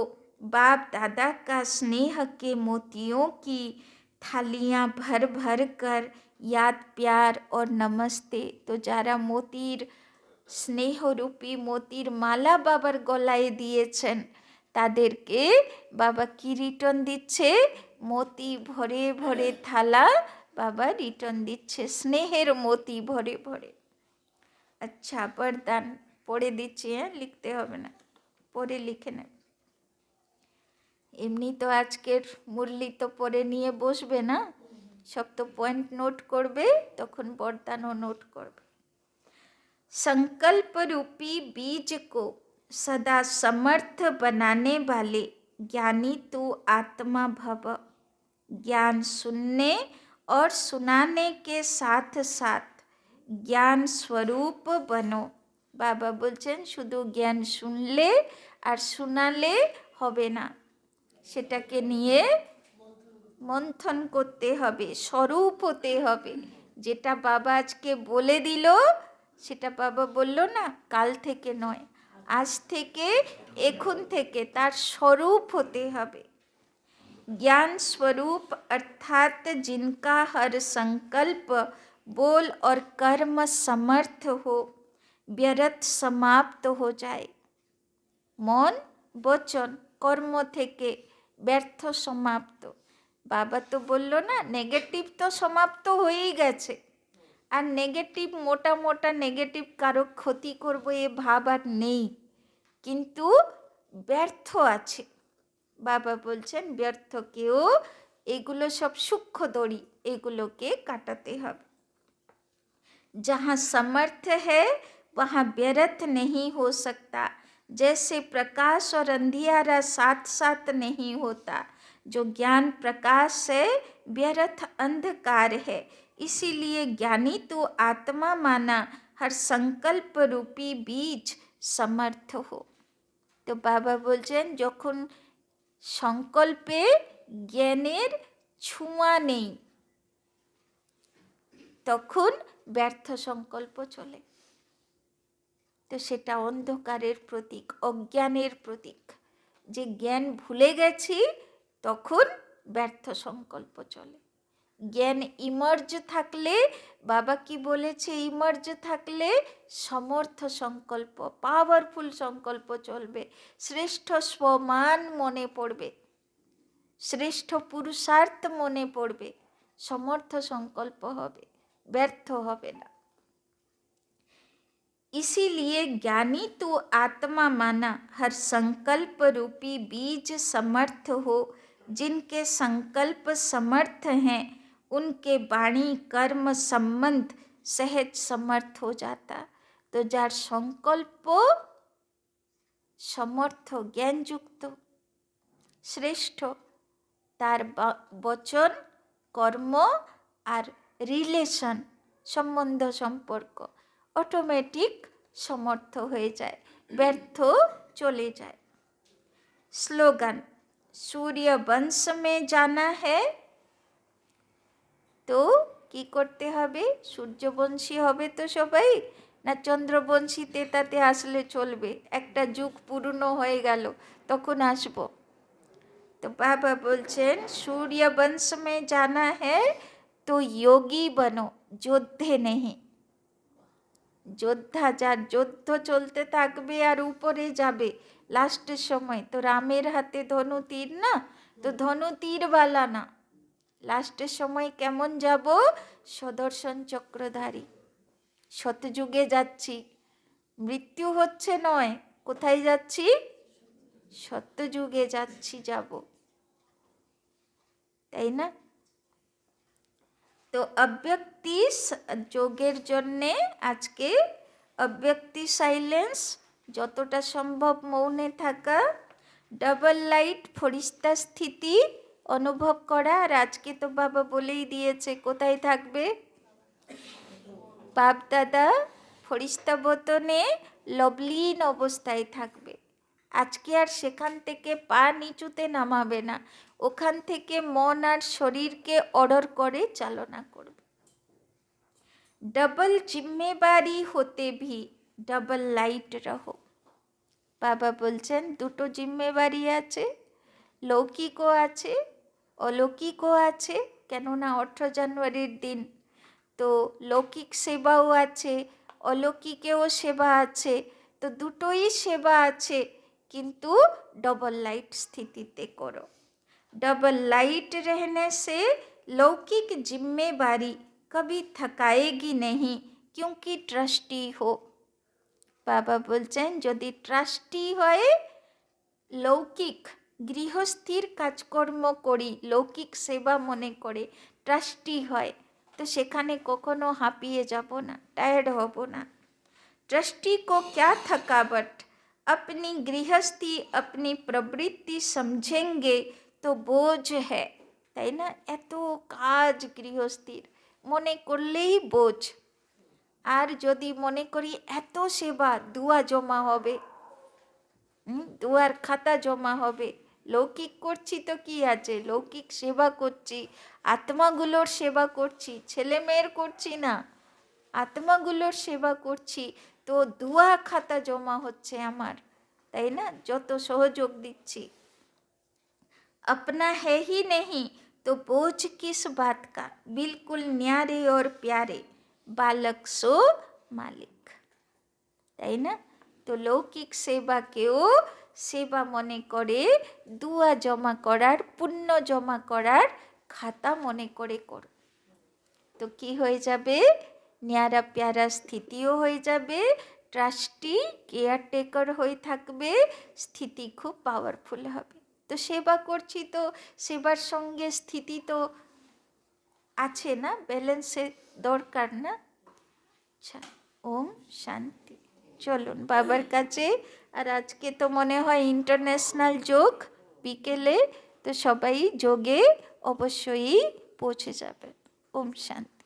बाप दादा का स्नेह के मोतियों की थालियां भर भर कर याद, प्यार और नमस्ते। तो যারা মোতির স্নেহরূপী মোতির মালা বাবার গলায় দিয়েছেন তাদেরকে বাবা কি রিটার্ন দিচ্ছে? মোতি ভরে ভরে থালা বাবা রিটার্ন দিচ্ছে, স্নেহের মোতি ভরে ভরে। আচ্ছা, বরদান পড়ে দিচ্ছি, হ্যাঁ, লিখতে হবে না, পড়ে লিখে নেন। এমনি তো আজকের মুরলি তো পড়ে নিয়ে বসবে না, সব তো পয়েন্ট নোট করবে, তখন বরদানও নোট করবে। संकल्प रूपी बीज को सदा समर्थ बनाने वाले ज्ञानी तू आत्मा भव। ज्ञान सुनने और सुनाने के साथ साथ ज्ञान स्वरूप बनो। বাবা বলছেন শুধু জ্ঞান শুনলে আর শোনালে হবে না, সেটাকে নিয়ে মন্থন করতে হবে, স্বরূপ হতে হবে। যেটা বাবা আজকে বলে দিল, সেটা বাবা বলল না কাল থেকে নয়, আজ থেকে, এখন থেকে তার স্বরূপ হতে হবে। ज्ञान स्वरूप अर्थात जिनका हर संकल्प, बोल और कर्म समर्थ हो, व्यर्थ समाप्त हो जाए। মন, বচন, কর্ম থেকে ব্যর্থ সমাপ্ত। বাবা তো বলল না নেগেটিভ তো সমাপ্ত হয়েই গেছে, আর নেগেটিভ মোটা মোটা নেগেটিভ কারো ক্ষতি করবো এ ভাব আর নেই, কিন্তু ব্যর্থ আছে। বাবা বলছেন ব্যর্থকেও, এগুলো সব সূক্ষ্ম দড়ি, এগুলোকে কাটাতে হবে। जहाँ समर्थ है वहाँ व्यर्थ नहीं हो सकता। जैसे प्रकाश और अंधियारा साथ साथ नहीं होता, जो ज्ञान प्रकाश है व्यर्थ अंधकार है। इसीलिए ज्ञानी तो आत्मा माना हर संकल्प रूपी बीज समर्थ हो। तो बाबा बोलছেন যখন সংকল্পে জ্ঞানের ছোঁয়া নেই তখন ব্যর্থ সংকল্প চলে। তো সেটা অন্ধকারের প্রতীক, অজ্ঞানের প্রতীক। যে জ্ঞান ভুলে গেছি তখন ব্যর্থ সংকল্প চলে। জ্ঞান ইমার্জ থাকলে, বাবা কি বলেছে, ইমার্জ থাকলে সমর্থ সংকল্প, পাওয়ারফুল সংকল্প চলবে, শ্রেষ্ঠ স্বমান মনে পড়বে, শ্রেষ্ঠ পুরুষার্থ মনে পড়বে, সমর্থ সংকল্প হবে, ব্যর্থ হবে না। इसीलिए ज्ञानी तो आत्मा माना हर संकल्प रूपी बीज समर्थ हो। जिनके संकल्प समर्थ हैं उनके वाणी कर्म संबंध सहज समर्थ हो जाता। तो जार संकल्प समर्थ, ज्ञानयुक्त, श्रेष्ठ, तार वचन, कर्म और रिलेशन, सम्बन्ध सम्पर्क অটোমেটিক সমর্থ হয়ে যায়, ব্যর্থ চলে যায়। স্লোগান, सूर्य वंश में जाना है তো কি করতে হবে? সূর্যবংশী হবে তো সবাই, না চন্দ্রবংশীতে তাতে আসলে চলবে? একটা যুগ পূর্ণ হয়ে গেল, তখন আসবো। তো বাবা বলছেন सूर्य वंश में जाना है तो योगी बनो, যোদ্ধে নেহি। যোদ্ধা, যার যুদ্ধ চলতে থাকবে আর উপরে যাবে লাস্টের সময়, তো রামের হাতে ধনু তীর না, তো ধনু তীরওয়ালা না, লাস্টের সময় কেমন যাব? সুদর্শন চক্রধারী। সতযুগে যাচ্ছি, মৃত্যু হচ্ছে নয়, কোথায় যাচ্ছি? সত্যযুগে যাচ্ছি, যাব, তাই না? তো অব্যক্তি যোগের জন্যে আজকে অব্যক্তি সাইলেন্স, যতটা সম্ভব মৌনে থাকা, ডাবল লাইট ফরিস্তা স্থিতি অনুভব করা। আর আজকে তো বাবা বলেই দিয়েছে কোথায় থাকবে? বাপ দাদা ফরিস্তা বতনে লবলীন অবস্থায় থাকবে, আজকে আর সেখান থেকে পা নিচুতে নামাবে না, ওখান থেকে মন আর শরীরকে অর্ডার করে চালনা করবে। डबल जिम्मेवारी होते भी डबल लाइट रहो। বাবা বলছেন দুটো জিম্মেবারি আছে, লৌকিকও আছে অলৌকিকও আছে। কেননা 18 জানুয়ারির দিন তো লৌকিক সেবাও আছে, অলৌকিকেও সেবা আছে, তো দুটোই সেবা আছে, কিন্তু डबल लाइट स्थितिते करो। डबल लाइट रहने से लौकिक जिम्मेवारी कभी थकाएगी नहीं, क्योंकि ट्रस्टी हो। বাবা বলছেন যদি ট্রাস্টি হয়ে লৌকিক গৃহস্থির কাজকর্ম করি, লৌকিক সেবা মনে করে ট্রাস্টি হয়, তো সেখানে কখনো হাঁপিয়ে যাব না, টায়ার্ড হব না। ट्रस्टी को क्या थकावट, अपनी गृहस्थी अपनी प्रवृत्ति समझेंगे तो बोझ है। তাই না, এত কাজ গৃহস্থির মনে করলেই বোঝ। আর যদি মনে করি এত সেবা, দুয়া জমা হবে, দুয়ার খাতা জমা হবে। লৌকিক করছি তো কি আছে, লৌকিক সেবা করছি, আত্মাগুলোর সেবা করছি, ছেলে মেয়ের করছি না, আত্মাগুলোর সেবা করছি, তো দুয়া খাতা জমা হচ্ছে আমার, তাই না, যত সহযোগ দিচ্ছি। अपना है ही नहीं तो बोझ किस बात का, बिल्कुल न्यारे और प्यारे बालक सो मालिक। তাই না, তো লৌকিক সেবাকেও সেবা মনে করে, দুয়া জমা করার, পুণ্য জমা করার খাতা মনে করে করো, তো কি হয়ে যাবে, ন্যাড়া প্যারা স্থিতিও হয়ে যাবে, ট্রাস্টি কেয়ারটেকার হয়ে থাকবে, স্থিতি খুব পাওয়ারফুল হবে। তো সেবা করছি তো সেবার সঙ্গে স্থিতি তো আছে না, ব্যালেন্সের দরকার না। আচ্ছা, ওম শান্তি। চলুন বাবার কাছে। আর আজকে তো মনে হয় ইন্টারন্যাশনাল যোগ বিকেলে, তো সবাই যোগে অবশ্যই পৌঁছে যাবে। ওম শান্তি।